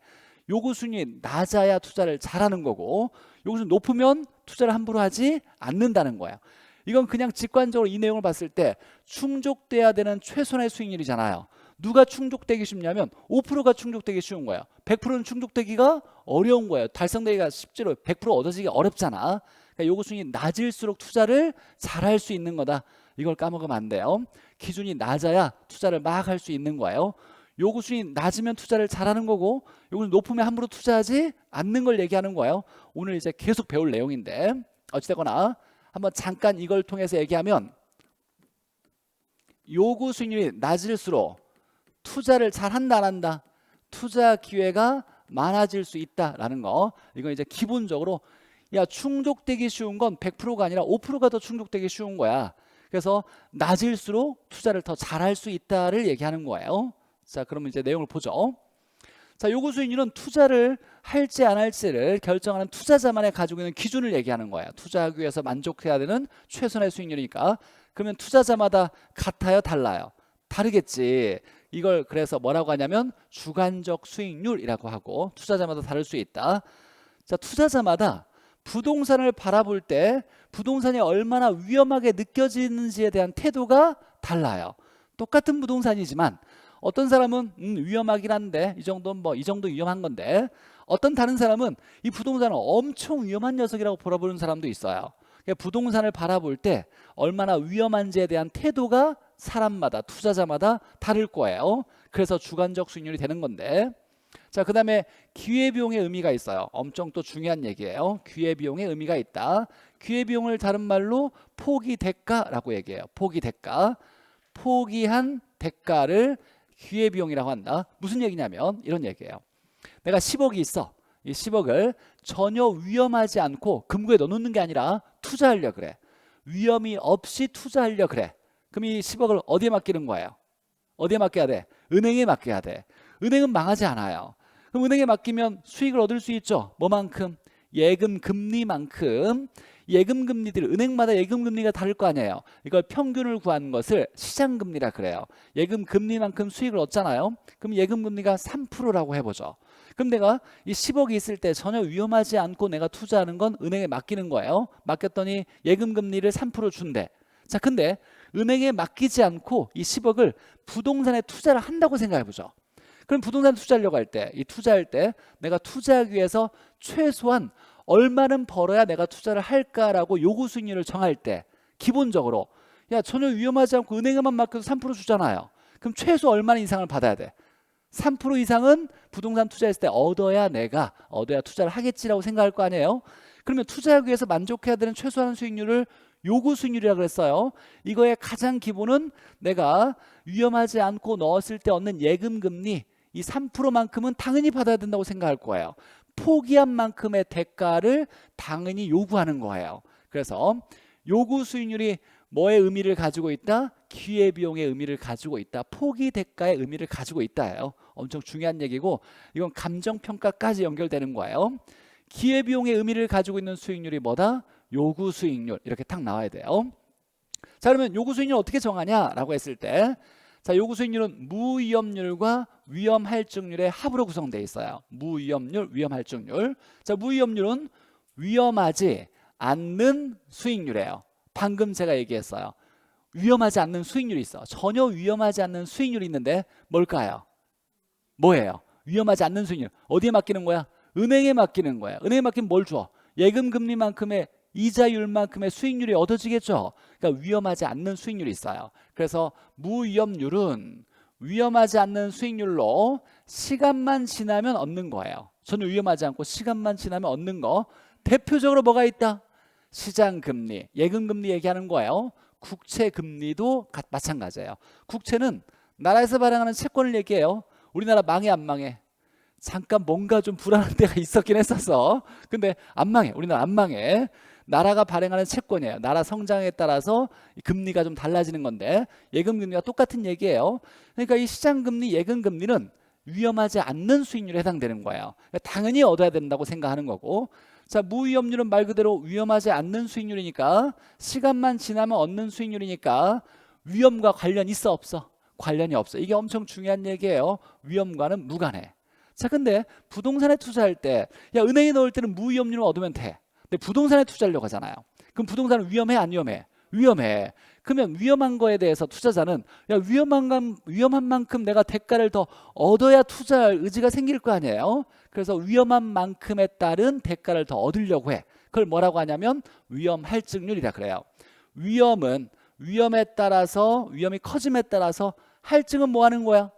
요구 수익이 낮아야 투자를 잘하는 거고 요구 수익이 높으면 투자를 함부로 하지 않는다는 거예요. 이건 그냥 직관적으로 이 내용을 봤을 때 충족돼야 되는 최소한의 수익률이잖아요. 누가 충족되기 쉽냐면 5%가 충족되기 쉬운 거예요. 100%는 충족되기가 어려운 거예요. 달성되기가 쉽지로 100% 얻어지기가 어렵잖아. 그러니까 요구 수익이 낮을수록 투자를 잘할 수 있는 거다. 이걸 까먹으면 안 돼요. 기준이 낮아야 투자를 막 할 수 있는 거예요. 요구 수익이 낮으면 투자를 잘하는 거고 요구 높으면 함부로 투자하지 않는 걸 얘기하는 거예요. 오늘 이제 계속 배울 내용인데 어찌되거나 한번 잠깐 이걸 통해서 얘기하면 요구 수익률이 낮을수록 투자를 잘한다 안 한다? 투자 기회가 많아질 수 있다라는 거. 이건 이제 기본적으로 야 충족되기 쉬운 건 100%가 아니라 5%가 더 충족되기 쉬운 거야. 그래서 낮을수록 투자를 더 잘할 수 있다를 얘기하는 거예요. 자, 그러면 이제 내용을 보죠. 자, 요구 수익률은 투자를 할지 안 할지를 결정하는 투자자만의 가지고 있는 기준을 얘기하는 거예요. 투자하기 위해서 만족해야 되는 최선의 수익률이니까. 그러면 투자자마다 같아요, 달라요? 다르겠지. 이걸 그래서 뭐라고 하냐면 주관적 수익률이라고 하고 투자자마다 다를 수 있다. 자, 투자자마다 부동산을 바라볼 때 부동산이 얼마나 위험하게 느껴지는지에 대한 태도가 달라요. 똑같은 부동산이지만 어떤 사람은 위험하긴 한데 이 정도는 뭐 이 정도 위험한 건데 어떤 다른 사람은 이 부동산을 엄청 위험한 녀석이라고 바라보는 사람도 있어요. 그러니까 부동산을 바라볼 때 얼마나 위험한지에 대한 태도가 사람마다 투자자마다 다를 거예요. 그래서 주관적 수익률이 되는 건데 자, 그 다음에 기회비용의 의미가 있어요. 엄청 또 중요한 얘기예요. 기회비용의 의미가 있다. 기회비용을 다른 말로 포기대가라고 얘기해요. 포기대가. 포기한 대가를 기회비용이라고 한다. 무슨 얘기냐면 이런 얘기예요. 내가 10억이 있어. 이 10억을 전혀 위험하지 않고 금고에 넣어놓는 게 아니라 투자하려 그래. 위험이 없이 투자하려 그래. 그럼 이 10억을 어디에 맡기는 거예요? 어디에 맡겨야 돼? 은행에 맡겨야 돼. 은행은 망하지 않아요. 그럼 은행에 맡기면 수익을 얻을 수 있죠. 뭐만큼? 예금 금리만큼. 예금 금리들 은행마다 예금 금리가 다를 거 아니에요. 이걸 평균을 구한 것을 시장 금리라 그래요. 예금 금리만큼 수익을 얻잖아요. 그럼 예금 금리가 3%라고 해보죠. 그럼 내가 이 10억이 있을 때 전혀 위험하지 않고 내가 투자하는 건 은행에 맡기는 거예요. 맡겼더니 예금 금리를 3% 준대. 자, 근데 은행에 맡기지 않고 이 10억을 부동산에 투자를 한다고 생각해 보죠. 그럼 부동산 투자하려고 할 때, 이 투자할 때 내가 투자하기 위해서 최소한 얼마는 벌어야 내가 투자를 할까라고 요구 수익률을 정할 때 기본적으로 야 전혀 위험하지 않고 은행에만 맡겨도 3% 주잖아요. 그럼 최소 얼마나 이상을 받아야 돼? 3% 이상은 부동산 투자했을 때 얻어야 투자를 하겠지라고 생각할 거 아니에요. 그러면 투자하기 위해서 만족해야 되는 최소한 수익률을 요구 수익률이라고 그랬어요. 이거의 가장 기본은 내가 위험하지 않고 넣었을 때 얻는 예금 금리 이 3%만큼은 당연히 받아야 된다고 생각할 거예요. 포기한 만큼의 대가를 당연히 요구하는 거예요. 그래서 요구 수익률이 뭐의 의미를 가지고 있다? 기회비용의 의미를 가지고 있다. 포기 대가의 의미를 가지고 있다예요. 엄청 중요한 얘기고 이건 감정평가까지 연결되는 거예요. 기회비용의 의미를 가지고 있는 수익률이 뭐다? 요구 수익률. 이렇게 딱 나와야 돼요. 자, 그러면 요구 수익률 어떻게 정하냐라고 했을 때 자, 요구 수익률은 무위험률과 위험할증률의 합으로 구성되어 있어요. 무위험률, 위험할증률. 자, 무위험률은 위험하지 않는 수익률이에요. 방금 제가 얘기했어요. 위험하지 않는 수익률이 있어. 전혀 위험하지 않는 수익률이 있는데 뭘까요? 뭐예요? 위험하지 않는 수익률. 어디에 맡기는 거야? 은행에 맡기는 거야. 은행에 맡기면 뭘 줘? 예금 금리만큼의 이자율만큼의 수익률이 얻어지겠죠. 그러니까 위험하지 않는 수익률이 있어요. 그래서 무위험률은 위험하지 않는 수익률로 시간만 지나면 얻는 거예요. 전혀 위험하지 않고 시간만 지나면 얻는 거. 대표적으로 뭐가 있다? 시장금리, 예금금리 얘기하는 거예요. 국채금리도 마찬가지예요. 국채는 나라에서 발행하는 채권을 얘기해요. 우리나라 망해 안 망해? 잠깐 뭔가 좀 불안한 때가 있었긴 했었어. 근데 안 망해. 우리나라 안 망해. 나라가 발행하는 채권이에요. 나라 성장에 따라서 금리가 좀 달라지는 건데 예금금리가 똑같은 얘기예요. 그러니까 이 시장금리, 예금금리는 위험하지 않는 수익률에 해당되는 거예요. 당연히 얻어야 된다고 생각하는 거고, 자, 무위험률은 말 그대로 위험하지 않는 수익률이니까 시간만 지나면 얻는 수익률이니까 위험과 관련 있어 없어? 관련이 없어. 이게 엄청 중요한 얘기예요. 위험과는 무관해. 자, 근데 부동산에 투자할 때, 야, 은행에 넣을 때는 무위험률을 얻으면 돼. 근데 부동산에 투자하려고 하잖아요. 그럼 부동산은 위험해 안 위험해? 위험해. 그러면 위험한 거에 대해서 투자자는 야, 위험한 만큼 내가 대가를 더 얻어야 투자할 의지가 생길 거 아니에요. 그래서 위험한 만큼에 따른 대가를 더 얻으려고 해. 그걸 뭐라고 하냐면 위험할증률이라 그래요. 위험은 위험에 따라서, 위험이 커짐에 따라서 할증은 뭐 하는 거야?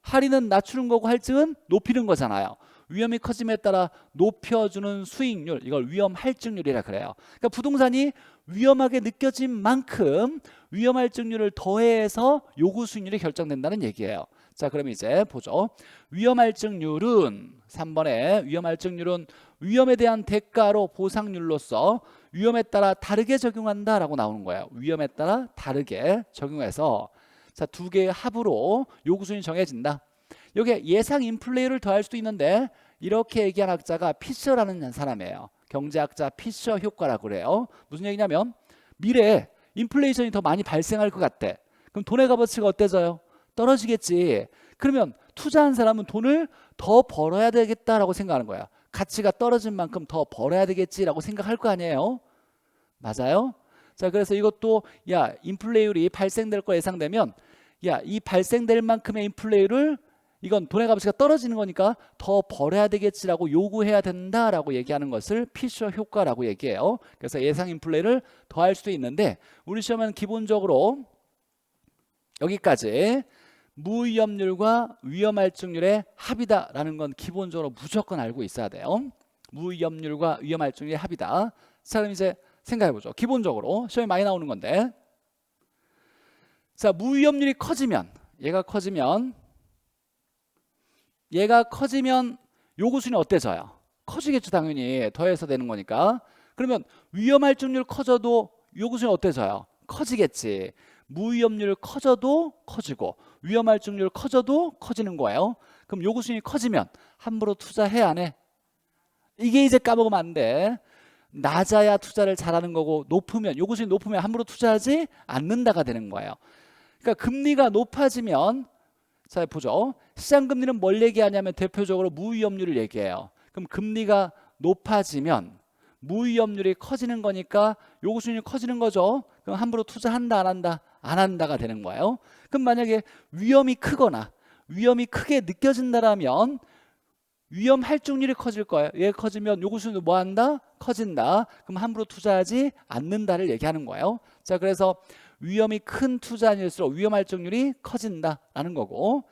할인은 낮추는 거고 할증은 높이는 거잖아요. 위험이 커짐에 따라 높여주는 수익률, 이걸 위험할증률이라 그래요. 그러니까 부동산이 위험하게 느껴진 만큼 위험할증률을 더해서 요구 수익률이 결정된다는 얘기예요. 자, 그럼 이제 보죠. 위험할증률은 3번에 위험할증률은 위험에 대한 대가로 보상률로서 위험에 따라 다르게 적용한다라고 나오는 거예요. 위험에 따라 다르게 적용해서 자, 두 개의 합으로 요구 수익률이 정해진다. 여기에 예상 인플레이를 더할 수도 있는데 이렇게 얘기한 학자가 피셔라는 사람이에요. 경제학자 피셔 효과라고 그래요. 무슨 얘기냐면 미래에 인플레이션이 더 많이 발생할 것 같대. 그럼 돈의 값어치가 어때져요? 떨어지겠지. 그러면 투자한 사람은 돈을 더 벌어야 되겠다라고 생각하는 거야. 가치가 떨어진 만큼 더 벌어야 되겠지라고 생각할 거 아니에요? 맞아요? 자, 그래서 이것도 야, 인플레이율이 발생될 거 예상되면 야, 이 발생될 만큼의 인플레이율을 이건 돈의 값어치가 떨어지는 거니까 더 벌어야 되겠지라고 요구해야 된다라고 얘기하는 것을 피셔 효과라고 얘기해요. 그래서 예상 인플레이를 더할 수도 있는데 우리 시험은 기본적으로 여기까지 무위험률과 위험할증률의 합이다라는 건 기본적으로 무조건 알고 있어야 돼요. 무위험률과 위험할증률의 합이다. 자, 그럼 이제 생각해보죠. 기본적으로 시험에 많이 나오는 건데, 자, 무위험률이 커지면 얘가 커지면 요구 수익률이 어때져요? 커지겠죠. 당연히 더해서 되는 거니까. 그러면 위험할증률 커져도 요구 수익률이 어때져요? 커지겠지. 무위험률 커져도 커지고 위험할증률 커져도 커지는 거예요. 그럼 요구 수익률이 커지면 함부로 투자해 안 해? 이게 이제 까먹으면 안 돼. 낮아야 투자를 잘하는 거고 높으면, 요구 수익률이 높으면 함부로 투자하지 않는다가 되는 거예요. 그러니까 금리가 높아지면, 자, 보죠. 시장금리는 뭘 얘기하냐면 대표적으로 무위험률을 얘기해요. 그럼 금리가 높아지면 무위험률이 커지는 거니까 요구 수익률이 커지는 거죠. 그럼 함부로 투자한다 안 한다? 안 한다가 되는 거예요. 그럼 만약에 위험이 크거나 위험이 크게 느껴진다라면 위험할증률이 커질 거예요. 얘 커지면 요구 수익률도 뭐 한다? 커진다. 그럼 함부로 투자하지 않는다를 얘기하는 거예요. 자, 그래서 위험이 큰 투자일수록 위험할증률이 커진다라는 거고,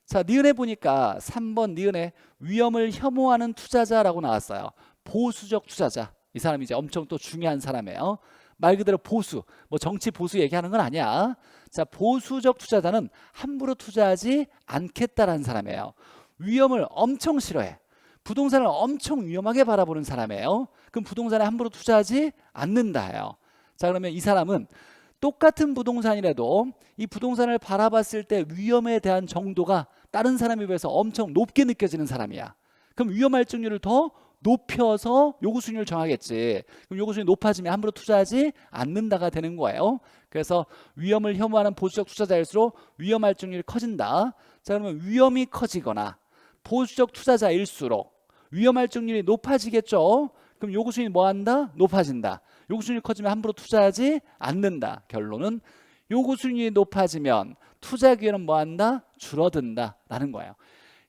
자, 니은에 보니까 3번 니은에 위험을 혐오하는 투자자라고 나왔어요. 보수적 투자자. 이 사람이 이제 엄청 또 중요한 사람이에요. 말 그대로 보수, 뭐 정치 보수 얘기하는 건 아니야. 자, 보수적 투자자는 함부로 투자하지 않겠다라는 사람이에요. 위험을 엄청 싫어해. 부동산을 엄청 위험하게 바라보는 사람이에요. 그럼 부동산에 함부로 투자하지 않는다예요. 자, 그러면 이 사람은 똑같은 부동산이라도 이 부동산을 바라봤을 때 위험에 대한 정도가 다른 사람에 비해서 엄청 높게 느껴지는 사람이야. 그럼 위험할증률을 더 높여서 요구 수익률을 정하겠지. 그럼 요구 수익률이 높아지면 함부로 투자하지 않는다가 되는 거예요. 그래서 위험을 혐오하는 보수적 투자자일수록 위험 할증률이 커진다. 자, 그러면 위험이 커지거나 보수적 투자자일수록 위험 할증률이 높아지겠죠. 그럼 요구 수익률이 뭐 한다? 높아진다. 요구 수익률이 커지면 함부로 투자하지 않는다. 결론은 요구 수익률이 높아지면 투자 기회는 뭐 한다? 줄어든다 라는 거예요.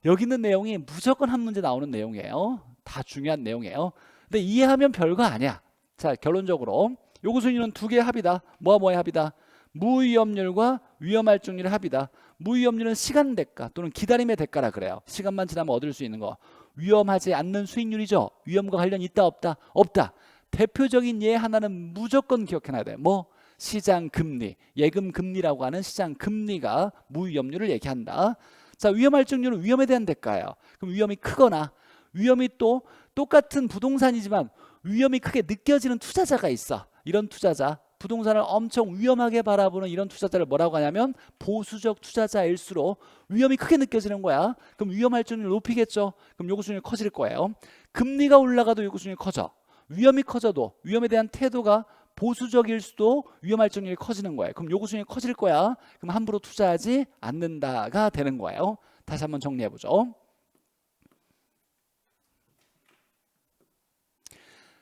여기 있는 내용이 무조건 한 문제 나오는 내용이에요. 다 중요한 내용이에요. 근데 이해하면 별거 아니야. 자, 결론적으로 요구 수익률은 두 개의 합이다. 뭐와 뭐의 합이다? 무위험률과 위험할증률의 합이다. 무위험률은 시간 대가 또는 기다림의 대가라 그래요. 시간만 지나면 얻을 수 있는 거. 위험하지 않는 수익률이죠. 위험과 관련 있다 없다? 없다. 대표적인 예 하나는 무조건 기억해놔야 돼. 뭐? 시장 금리, 예금 금리라고 하는 시장 금리가 무위험률을 얘기한다. 자, 위험할증률은 위험에 대한 대가예요. 그럼 위험이 크거나 위험이 또 똑같은 부동산이지만 위험이 크게 느껴지는 투자자가 있어. 이런 투자자, 부동산을 엄청 위험하게 바라보는 이런 투자자를 뭐라고 하냐면 보수적 투자자일수록 위험이 크게 느껴지는 거야. 그럼 위험할증률을 높이겠죠. 그럼 요구 수익률이 커질 거예요. 금리가 올라가도 요구 수익률이 커져. 위험이 커져도 위험에 대한 태도가 보수적일 수도 위험할증률이 커지는 거예요. 그럼 요구 수익률이 커질 거야. 그럼 함부로 투자하지 않는다가 되는 거예요. 다시 한번 정리해 보죠.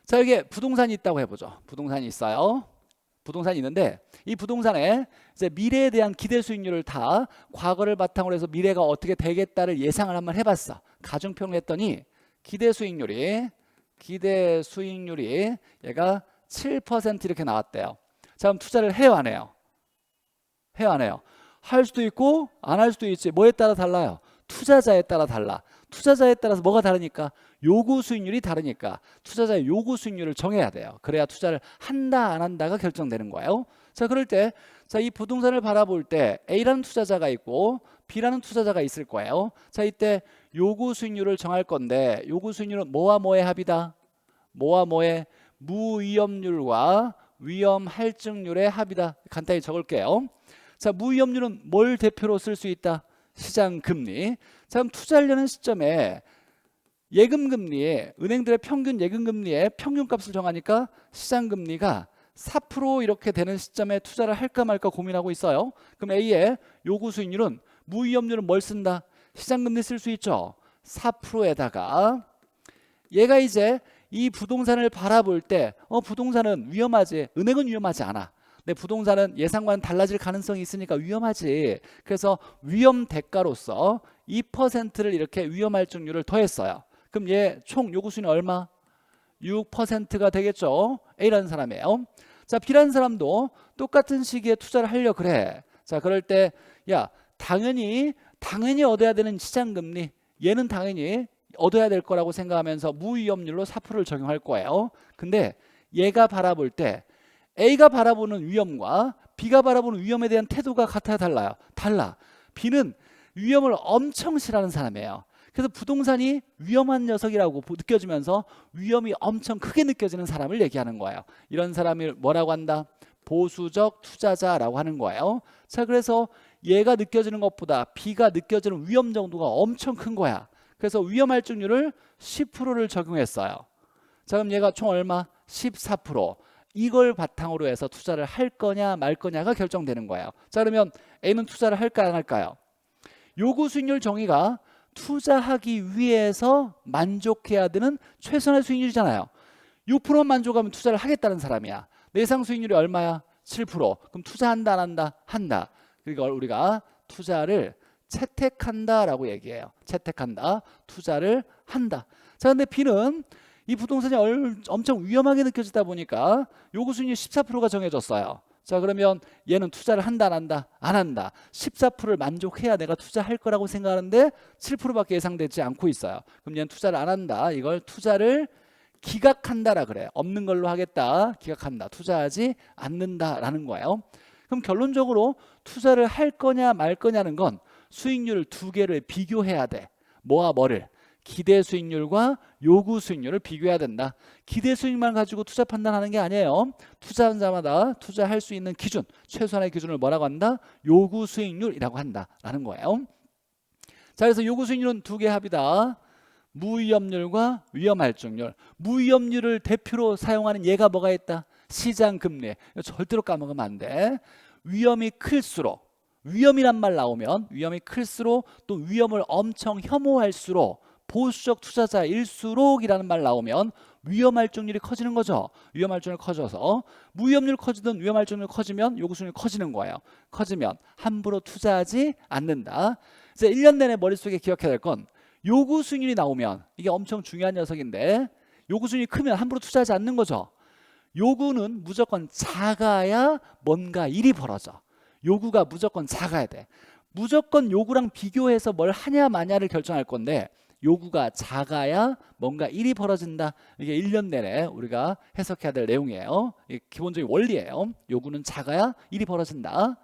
자, 여기에 부동산이 있다고 해보죠. 부동산이 있어요. 부동산이 있는데 이 부동산에 이제 미래에 대한 기대 수익률을 다 과거를 바탕으로 해서 미래가 어떻게 되겠다를 예상을 한번 해봤어. 가중평을 했더니 기대 수익률이 얘가 7% 이렇게 나왔대요. 자, 그럼 투자를 해요 안 해요? 해요 안 해요? 할 수도 있고 안 할 수도 있지. 뭐에 따라 달라요? 투자자에 따라 달라. 투자자에 따라서 뭐가 다르니까? 요구 수익률이 다르니까 투자자의 요구 수익률을 정해야 돼요. 그래야 투자를 한다 안 한다가 결정되는 거예요. 자, 그럴 때 자, 이 부동산을 바라볼 때 A라는 투자자가 있고 B라는 투자자가 있을 거예요. 자, 이때 요구 수익률을 정할 건데 요구 수익률은 뭐와 뭐의 합이다? 뭐와 뭐의? 무위험률과 위험할증률의 합이다. 간단히 적을게요. 자, 무위험률은 뭘 대표로 쓸 수 있다? 시장 금리. 자, 그럼 투자하려는 시점에 예금 금리에 은행들의 평균 예금 금리의 평균값을 정하니까 시장 금리가 4% 이렇게 되는 시점에 투자를 할까 말까 고민하고 있어요. 그럼 A의 요구 수익률은 무위험률은 뭘 쓴다? 시장 금리 쓸 수 있죠. 4%에다가 얘가 이제 이 부동산을 바라볼 때 부동산은 위험하지, 은행은 위험하지 않아. 근데 부동산은 예상과는 달라질 가능성이 있으니까 위험하지. 그래서 위험 대가로서 2%를 이렇게 위험할증률을 더했어요. 그럼 얘 총 요구 수익률 얼마? 6%가 되겠죠. A라는 사람이에요. 자, B라는 사람도 똑같은 시기에 투자를 하려 그래. 자, 그럴 때 야, 당연히 얻어야 되는 시장금리, 얘는 당연히 얻어야 될 거라고 생각하면서 무위험률로 4%를 적용할 거예요. 근데 얘가 바라볼 때 A가 바라보는 위험과 B가 바라보는 위험에 대한 태도가 같아야 달라요? 달라. B는 위험을 엄청 싫어하는 사람이에요. 그래서 부동산이 위험한 녀석이라고 느껴지면서 위험이 엄청 크게 느껴지는 사람을 얘기하는 거예요. 이런 사람을 뭐라고 한다? 보수적 투자자라고 하는 거예요. 자, 그래서 얘가 느껴지는 것보다 B가 느껴지는 위험 정도가 엄청 큰 거야. 그래서 위험할증률을 10%를 적용했어요. 자, 그럼 얘가 총 얼마? 14%. 이걸 바탕으로 해서 투자를 할 거냐 말 거냐가 결정되는 거예요. 자, 그러면 A는 투자를 할까요 안 할까요? 요구 수익률 정의가 투자하기 위해서 만족해야 되는 최선의 수익률이잖아요. 6%만 만족하면 투자를 하겠다는 사람이야. 예상 수익률이 얼마야? 7%. 그럼 투자한다 안 한다? 한다. 그러니까 우리가 투자를 채택한다라고 얘기해요. 채택한다. 투자를 한다. 자, 근데 B는 이 부동산이 엄청 위험하게 느껴지다 보니까 요구 수익률 14%가 정해졌어요. 자, 그러면 얘는 투자를 한다 안 한다? 안 한다. 14%를 만족해야 내가 투자할 거라고 생각하는데 7%밖에 예상되지 않고 있어요. 그럼 얘는 투자를 안 한다. 이걸 투자를 기각한다라 그래요. 없는 걸로 하겠다. 기각한다. 투자하지 않는다라는 거예요. 그럼 결론적으로 투자를 할 거냐 말 거냐는 건 수익률 두 개를 비교해야 돼. 뭐와 뭐를? 기대 수익률과 요구 수익률을 비교해야 된다. 기대 수익만 가지고 투자 판단하는 게 아니에요. 투자한 자마다 투자할 수 있는 기준, 최소한의 기준을 뭐라고 한다? 요구 수익률이라고 한다라는 거예요. 자, 그래서 요구 수익률은 두 개 합이다. 무위험률과 위험할증률. 무위험률을 대표로 사용하는 예가 뭐가 있다? 시장금리. 절대로 까먹으면 안 돼. 위험이 클수록, 위험이란 말 나오면 위험이 클수록 또 위험을 엄청 혐오할수록 보수적 투자자일수록이라는 말 나오면 위험할증률이 커지는 거죠. 위험할증률이 커져서 무위험률 커지든 위험할증률이 커지면 요구수익률이 커지는 거예요. 커지면 함부로 투자하지 않는다. 이제 1년 내내 머릿속에 기억해야 될 건 요구수익률이 나오면 이게 엄청 중요한 녀석인데 요구수익률이 크면 함부로 투자하지 않는 거죠. 요구는 무조건 작아야 뭔가 일이 벌어져. 요구가 무조건 작아야 돼. 무조건 요구랑 비교해서 뭘 하냐 마냐를 결정할 건데 요구가 작아야 뭔가 일이 벌어진다. 이게 1년 내내 우리가 해석해야 될 내용이에요. 이게 기본적인 원리예요. 요구는 작아야 일이 벌어진다.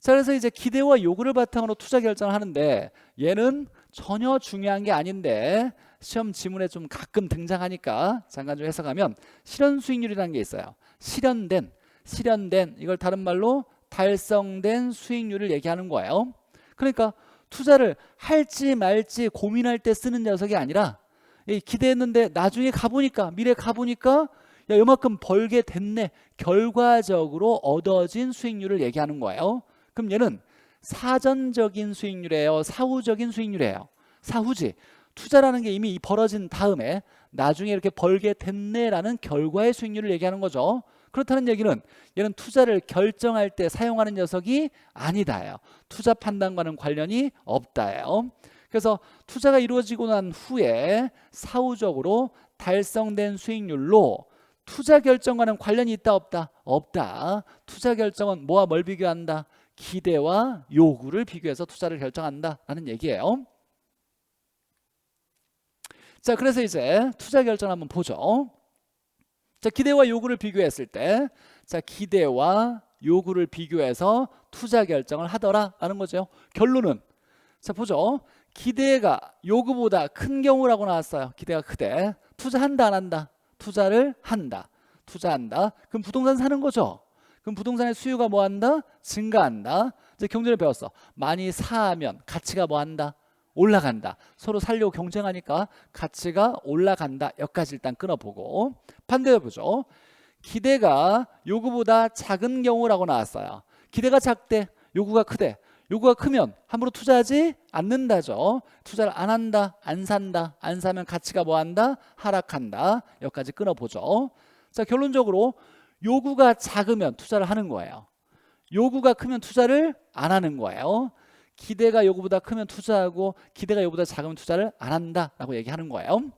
자, 그래서 이제 기대와 요구를 바탕으로 투자 결정을 하는데 얘는 전혀 중요한 게 아닌데 시험 지문에 좀 가끔 등장하니까 잠깐 좀 해석하면 실현 수익률이라는 게 있어요. 실현된 이걸 다른 말로 달성된 수익률을 얘기하는 거예요. 그러니까 투자를 할지 말지 고민할 때 쓰는 녀석이 아니라 기대했는데 나중에 가보니까 미래 가보니까 야 이만큼 벌게 됐네. 결과적으로 얻어진 수익률을 얘기하는 거예요. 그럼 얘는 사전적인 수익률이에요? 사후적인 수익률이에요? 사후지. 투자라는 게 이미 벌어진 다음에 나중에 이렇게 벌게 됐네라는 결과의 수익률을 얘기하는 거죠. 그렇다는 얘기는 얘는 투자를 결정할 때 사용하는 녀석이 아니다예요. 투자 판단과는 관련이 없다예요. 그래서 투자가 이루어지고 난 후에 사후적으로 달성된 수익률로 투자 결정과는 관련이 있다 없다? 없다. 투자 결정은 뭐와 뭘 비교한다? 기대와 요구를 비교해서 투자를 결정한다라는 얘기예요. 자, 그래서 이제 투자 결정을 한번 보죠. 자, 기대와 요구를 비교했을 때, 자, 기대와 요구를 비교해서 투자 결정을 하더라라는 거죠. 결론은, 자, 보죠. 기대가 요구보다 큰 경우라고 나왔어요. 기대가 크대. 투자한다 안 한다? 투자를 한다. 투자한다. 그럼 부동산 사는 거죠. 그럼 부동산의 수요가 뭐 한다? 증가한다. 이제 경제를 배웠어. 많이 사면 가치가 뭐 한다? 올라간다. 서로 살려고 경쟁하니까 가치가 올라간다. 여기까지 일단 끊어보고 반대로 보죠. 기대가 요구보다 작은 경우라고 나왔어요. 기대가 작대, 요구가 크대. 요구가 크면 함부로 투자하지 않는다죠. 투자를 안 한다, 안 산다. 안 사면 가치가 뭐 한다? 하락한다. 여기까지 끊어보죠. 자, 결론적으로 요구가 작으면 투자를 하는 거예요. 요구가 크면 투자를 안 하는 거예요. 기대가 요구보다 크면 투자하고 기대가 요구보다 작으면 투자를 안 한다라고 얘기하는 거예요.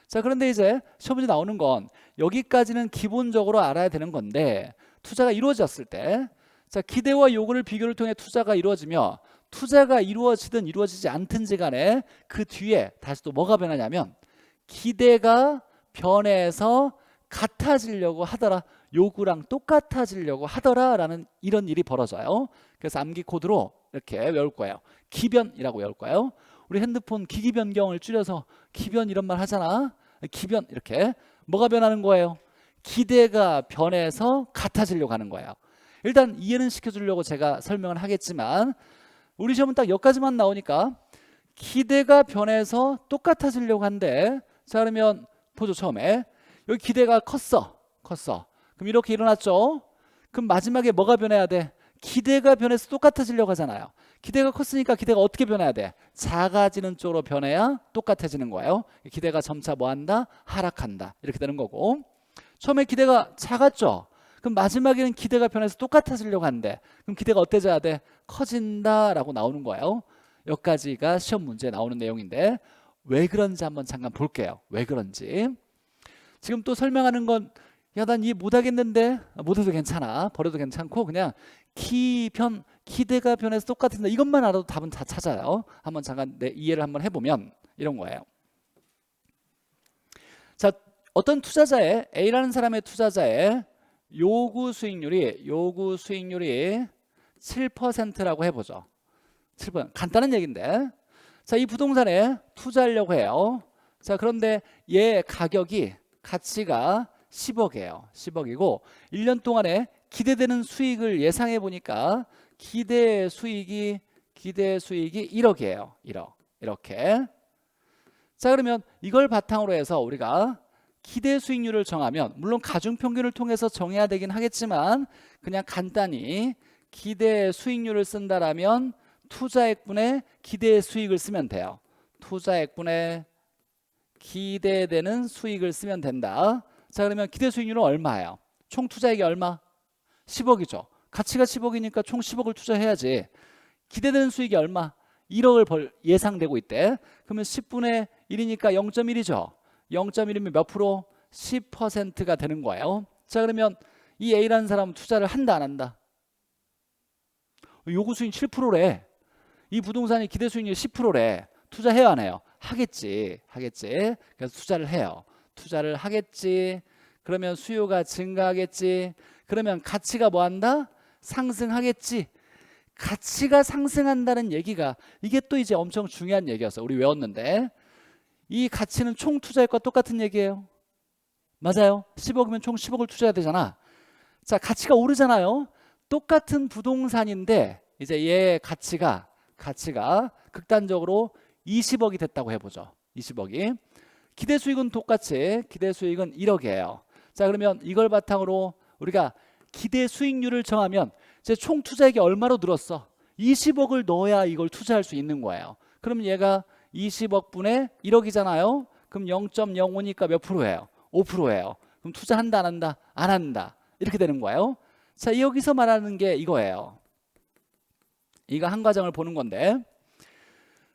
자, 그런데 이제 시험 문제 나오는 건 여기까지는 기본적으로 알아야 되는 건데 투자가 이루어졌을 때 자, 기대와 요구를 비교를 통해 투자가 이루어지며 투자가 이루어지든 이루어지지 않든지 간에 그 뒤에 다시 또 뭐가 변하냐면 기대가 변해서 같아지려고 하더라. 요구랑 똑같아지려고 하더라라는 이런 일이 벌어져요. 그래서 암기 코드로 이렇게 외울 거예요. 기변이라고 외울 거예요. 우리 핸드폰 기기 변경을 줄여서 기변 이런 말 하잖아. 기변 이렇게 뭐가 변하는 거예요? 기대가 변해서 같아지려고 하는 거예요. 일단 이해는 시켜주려고 제가 설명을 하겠지만 우리 시험은 딱 여기까지만 나오니까 기대가 변해서 똑같아지려고 한대. 자, 그러면 보죠. 처음에 여기 기대가 컸어. 그럼 이렇게 일어났죠. 그럼 마지막에 뭐가 변해야 돼? 기대가 변해서 똑같아지려고 하잖아요. 기대가 컸으니까 기대가 어떻게 변해야 돼? 작아지는 쪽으로 변해야 똑같아지는 거예요. 기대가 점차 뭐한다? 하락한다. 이렇게 되는 거고 처음에 기대가 작았죠. 그럼 마지막에는 기대가 변해서 똑같아지려고 하는데 그럼 기대가 어때져야 돼? 커진다라고 나오는 거예요. 여기까지가 시험 문제에 나오는 내용인데 왜 그런지 한번 잠깐 볼게요. 왜 그런지. 지금 또 설명하는 건 야, 난 이해 못하겠는데 못해도 괜찮아. 버려도 괜찮고 그냥 기대가 변해서 똑같은다. 이것만 알아도 답은 다 찾아요. 한번 잠깐 내 이해를 한번 해보면 이런 거예요. 자, 어떤 투자자의 A라는 사람의 투자자의 요구 수익률이 7%라고 해보죠. 7%. 간단한 얘기인데 자, 이 부동산에 투자하려고 해요. 자, 그런데 얘 가치가 10억이에요. 10억이고 1년 동안에 기대되는 수익을 예상해 보니까 기대 수익이 1억이에요. 1억. 이렇게. 자, 그러면 이걸 바탕으로 해서 우리가 기대 수익률을 정하면, 물론 가중평균을 통해서 정해야 되긴 하겠지만 그냥 간단히 기대 수익률을 쓴다라면 투자액분의 기대 수익을 쓰면 돼요. 투자액분의 기대되는 수익을 쓰면 된다. 자, 그러면 기대 수익률은 얼마예요? 총 투자액이 얼마? 10억이죠. 가치가 10억이니까 총 10억을 투자해야지. 기대되는 수익이 얼마? 1억을 예상되고 있대. 그러면 10분의 1이니까 0.1이죠. 0.1이면 몇 프로? 10%가 되는 거예요. 자, 그러면 이 A라는 사람은 투자를 한다 안 한다? 요구 수익 7%래. 이 부동산이 기대 수익률 10%래. 투자해요 안 해요? 하겠지. 그래서 투자를 해요. 투자를 하겠지. 그러면 수요가 증가하겠지. 그러면 가치가 뭐 한다? 상승하겠지. 가치가 상승한다는 얘기가 이게 또 이제 엄청 중요한 얘기였어. 우리 외웠는데 이 가치는 총 투자액과 똑같은 얘기예요. 맞아요. 10억이면 총 10억을 투자해야 되잖아. 자, 가치가 오르잖아요. 똑같은 부동산인데 이제 얘 가치가 극단적으로 20억이 됐다고 해보죠. 20억이. 기대 수익은 똑같이 기대 수익은 1억이에요. 자, 그러면 이걸 바탕으로 우리가 기대 수익률을 정하면 이제 총 투자액이 얼마로 늘었어? 20억을 넣어야 이걸 투자할 수 있는 거예요. 그럼 얘가 20억 분의 1억이잖아요. 그럼 0.05니까 몇 프로예요? 5%예요. 그럼 투자한다 안 한다? 안 한다. 이렇게 되는 거예요. 자, 여기서 말하는 게 이거예요. 이거 한 과정을 보는 건데,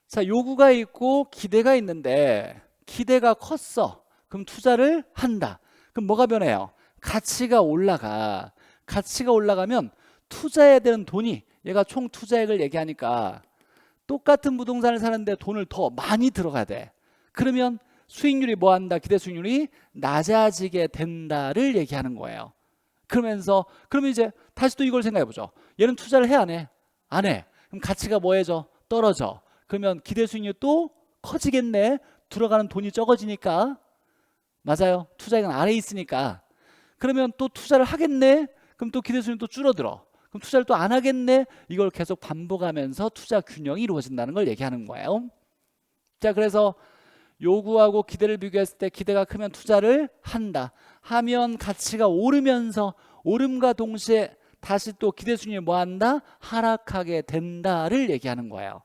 자, 요구가 있고 기대가 있는데 기대가 컸어. 그럼 투자를 한다. 그럼 뭐가 변해요? 가치가 올라가. 가치가 올라가면 투자해야 되는 돈이, 얘가 총 투자액을 얘기하니까 똑같은 부동산을 사는데 돈을 더 많이 들어가야 돼. 그러면 수익률이 뭐 한다? 기대 수익률이 낮아지게 된다를 얘기하는 거예요. 그러면 이제 다시 또 이걸 생각해 보죠. 얘는 투자를 해 안 해? 안 해. 그럼 가치가 뭐해져? 떨어져. 그러면 기대 수익률이 또 커지겠네. 들어가는 돈이 적어지니까. 맞아요. 투자액은 아래에 있으니까. 그러면 또 투자를 하겠네. 그럼 또 기대 수익률이 또 줄어들어. 그럼 투자를 또 안 하겠네. 이걸 계속 반복하면서 투자 균형이 이루어진다는 걸 얘기하는 거예요. 자, 그래서 요구하고 기대를 비교했을 때 기대가 크면 투자를 한다. 하면 가치가 오르면서 오름과 동시에 다시 또 기대 수익률이 뭐 한다? 하락하게 된다를 얘기하는 거예요.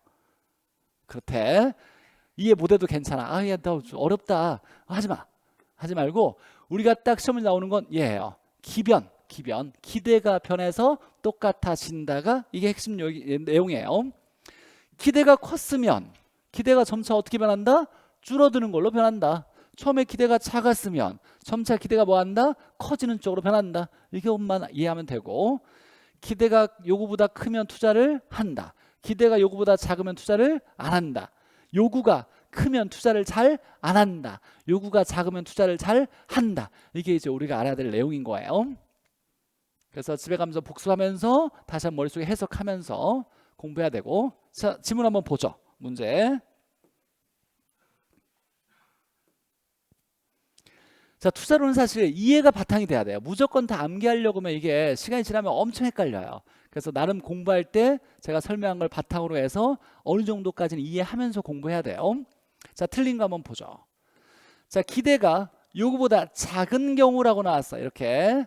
그렇대. 이해 못해도 괜찮아. 아, 야, 나 어렵다. 하지 말고 우리가 딱 시험에 나오는 건 얘예요. 기변. 기대가 변해서 똑같아진다가 이게 핵심 내용이에요. 기대가 컸으면 기대가 점차 어떻게 변한다? 줄어드는 걸로 변한다. 처음에 기대가 작았으면 점차 기대가 뭐 한다? 커지는 쪽으로 변한다. 이것만 이해하면 되고, 기대가 요구보다 크면 투자를 한다. 기대가 요구보다 작으면 투자를 안 한다. 요구가 크면 투자를 잘 안 한다. 요구가 작으면 투자를 잘 한다. 이게 이제 우리가 알아야 될 내용인 거예요. 그래서 집에 가면서 복습하면서 다시 한번 머릿속에 해석하면서 공부해야 되고. 자, 지문 한번 보죠. 문제. 자, 투자로는 사실 이해가 바탕이 돼야 돼요. 무조건 다 암기하려고 하면 이게 시간이 지나면 엄청 헷갈려요. 그래서 나름 공부할 때 제가 설명한 걸 바탕으로 해서 어느 정도까지는 이해하면서 공부해야 돼요. 자, 틀린 거 한번 보죠. 자, 기대가 요구보다 작은 경우라고 나왔어요. 이렇게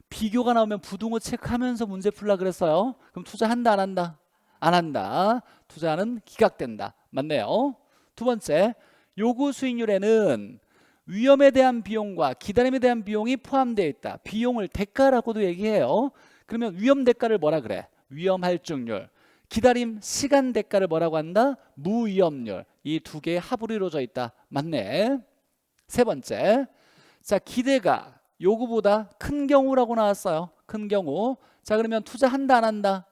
비교가 나오면 부등호 체크하면서 문제 풀라 그랬어요. 그럼 투자한다 안 한다? 안 한다. 투자는 기각된다. 맞네요. 두 번째, 요구 수익률에는 위험에 대한 비용과 기다림에 대한 비용이 포함되어 있다. 비용을 대가라고도 얘기해요. 그러면 위험 대가를 뭐라 그래? 위험 할증률. 기다림 시간 대가를 뭐라고 한다? 무위험률. 이 두 개의 합으로 이루어져 있다. 맞네. 세 번째, 자, 기대가 요구보다 큰 경우라고 나왔어요. 큰 경우. 자, 그러면 투자한다 안 한다?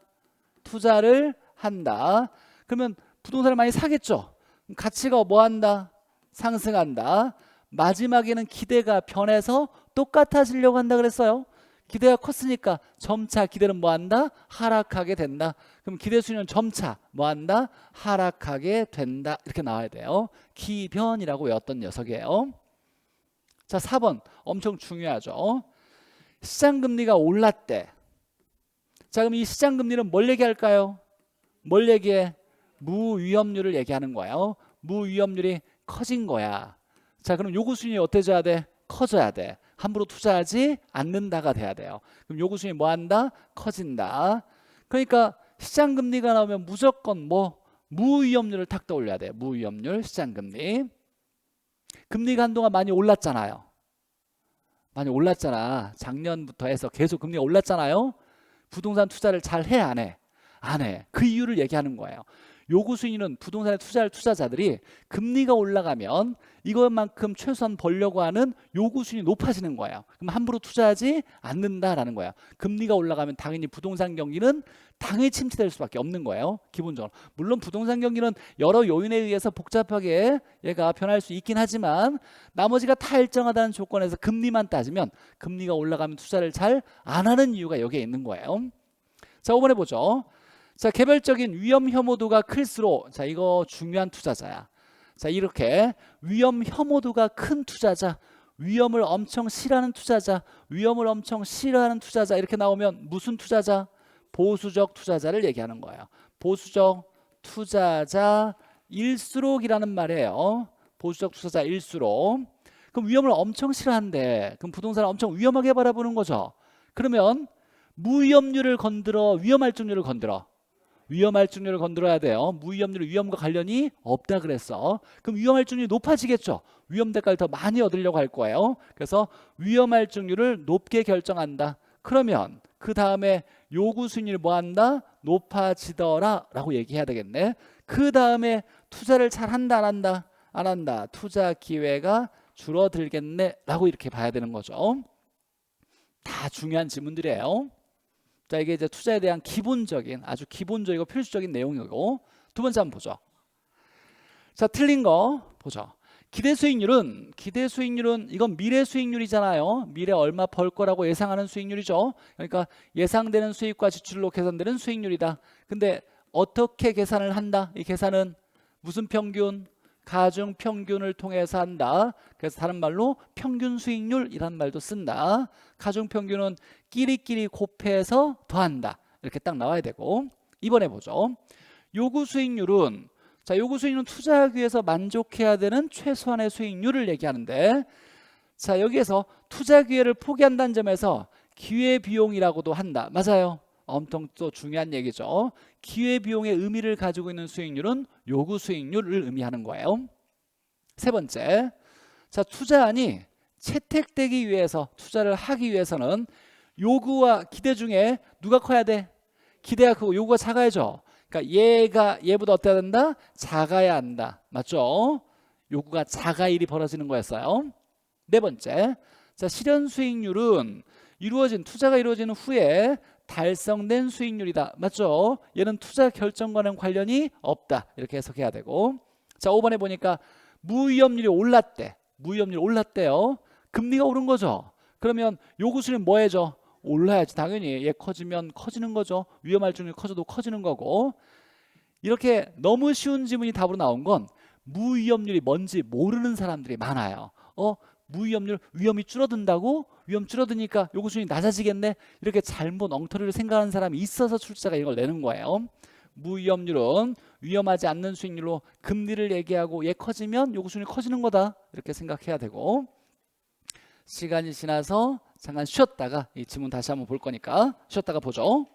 투자를 한다. 그러면 부동산을 많이 사겠죠. 가치가 뭐 한다? 상승한다. 마지막에는 기대가 변해서 똑같아지려고 한다 그랬어요. 기대가 컸으니까 점차 기대는 뭐 한다? 하락하게 된다. 그럼 기대 수익률은 점차 뭐 한다? 하락하게 된다. 이렇게 나와야 돼요. 기변이라고 외웠던 녀석이에요. 자, 4번 엄청 중요하죠. 시장금리가 올랐대. 자, 그럼 이 시장금리는 뭘 얘기할까요? 뭘 얘기해? 무위험률을 얘기하는 거예요. 무위험률이 커진 거야. 자, 그럼 요구 수익률이 어때져야 돼? 커져야 돼. 함부로 투자하지 않는다가 돼야 돼요. 그럼 요구 수익률이 뭐 한다? 커진다. 그러니까 시장 금리가 나오면 무조건 뭐 무위험률을 탁 떠올려야 돼. 무위험률, 시장 금리. 금리가 한동안 많이 올랐잖아요. 많이 올랐잖아. 작년부터 해서 계속 금리가 올랐잖아요. 부동산 투자를 잘 해, 안 해? 안 해. 그 이유를 얘기하는 거예요. 요구 수익률은 부동산에 투자할 투자자들이 금리가 올라가면 이것만큼 최소한 벌려고 하는 요구 수익률이 높아지는 거예요. 그럼 함부로 투자하지 않는다라는 거예요. 금리가 올라가면 당연히 부동산 경기는 당연히 침체될 수밖에 없는 거예요. 기본적으로. 물론 부동산 경기는 여러 요인에 의해서 복잡하게 얘가 변할 수 있긴 하지만 나머지가 다 일정하다는 조건에서 금리만 따지면 금리가 올라가면 투자를 잘 안 하는 이유가 여기에 있는 거예요. 자, 5번에 보죠. 자, 개별적인 위험 혐오도가 클수록, 자, 이거 중요한 투자자야. 자, 이렇게 위험 혐오도가 큰 투자자, 위험을 엄청 싫어하는 투자자, 위험을 엄청 싫어하는 투자자 이렇게 나오면 무슨 투자자? 보수적 투자자를 얘기하는 거예요. 보수적 투자자일수록이라는 말이에요. 보수적 투자자일수록. 그럼 위험을 엄청 싫어한대. 그럼 부동산을 엄청 위험하게 바라보는 거죠. 그러면 무위험률을 건드려, 위험할증률을 건드려. 위험할증률을 건드려야 돼요. 무위험률은 위험과 관련이 없다 그랬어. 그럼 위험할증률이 높아지겠죠. 위험 대가를 더 많이 얻으려고 할 거예요. 그래서 위험할증률을 높게 결정한다. 그러면 그 다음에 요구 수익률이 뭐 한다? 높아지더라 라고 얘기해야 되겠네. 그 다음에 투자를 잘 한다 안 한다? 안 한다. 투자 기회가 줄어들겠네 라고 이렇게 봐야 되는 거죠. 다 중요한 질문들이에요. 자, 이게 이제 투자에 대한 기본적인, 아주 기본적이고 필수적인 내용이고, 두 번째 한번 보죠. 자, 틀린 거 보죠. 기대 수익률은 이건 미래 수익률이잖아요. 미래 얼마 벌 거라고 예상하는 수익률이죠. 그러니까 예상되는 수익과 지출로 계산되는 수익률이다. 근데 어떻게 계산을 한다? 이 계산은 무슨 평균? 가중 평균을 통해서 한다. 그래서 다른 말로 평균 수익률이란 말도 쓴다. 가중 평균은 끼리끼리 곱해서 더한다. 이렇게 딱 나와야 되고, 이번에 보죠. 요구 수익률은, 자, 요구 수익률은 투자하기 위해서 만족해야 되는 최소한의 수익률을 얘기하는데, 자, 여기에서 투자 기회를 포기한다는 점에서 기회비용이라고도 한다. 맞아요. 엄청 또 중요한 얘기죠. 기회비용의 의미를 가지고 있는 수익률은 요구 수익률을 의미하는 거예요. 세 번째, 자, 투자안이 채택되기 위해서, 투자를 하기 위해서는 요구와 기대 중에 누가 커야 돼? 기대가 크고 요구가 작아야죠. 그러니까 얘보다 어때야 된다? 작아야 한다. 맞죠? 요구가 작아 일이 벌어지는 거였어요. 네 번째, 자, 실현 수익률은 투자가 이루어진 후에 달성된 수익률이다. 맞죠? 얘는 투자 결정과는 관련이 없다. 이렇게 해석해야 되고, 자, 5번에 보니까 무위험률이 올랐대. 무위험률이 올랐대요. 금리가 오른 거죠. 그러면 요구 수익률은 뭐 해줘? 올라야지. 당연히 얘 커지면 커지는 거죠. 위험할증률이 커져도 커지는 거고. 이렇게 너무 쉬운 지문이 답으로 나온 건 무위험률이 뭔지 모르는 사람들이 많아요. 무위험률, 위험이 줄어든다고? 위험 줄어드니까 요구 수익이 낮아지겠네? 이렇게 잘못 엉터리를 생각하는 사람이 있어서 출제자가 이걸 내는 거예요. 무위험률은 위험하지 않는 수익률로 금리를 얘기하고 얘 커지면 요구 수익이 커지는 거다. 이렇게 생각해야 되고, 시간이 지나서 잠깐 쉬었다가 이 지문 다시 한번 볼 거니까 쉬었다가 보죠.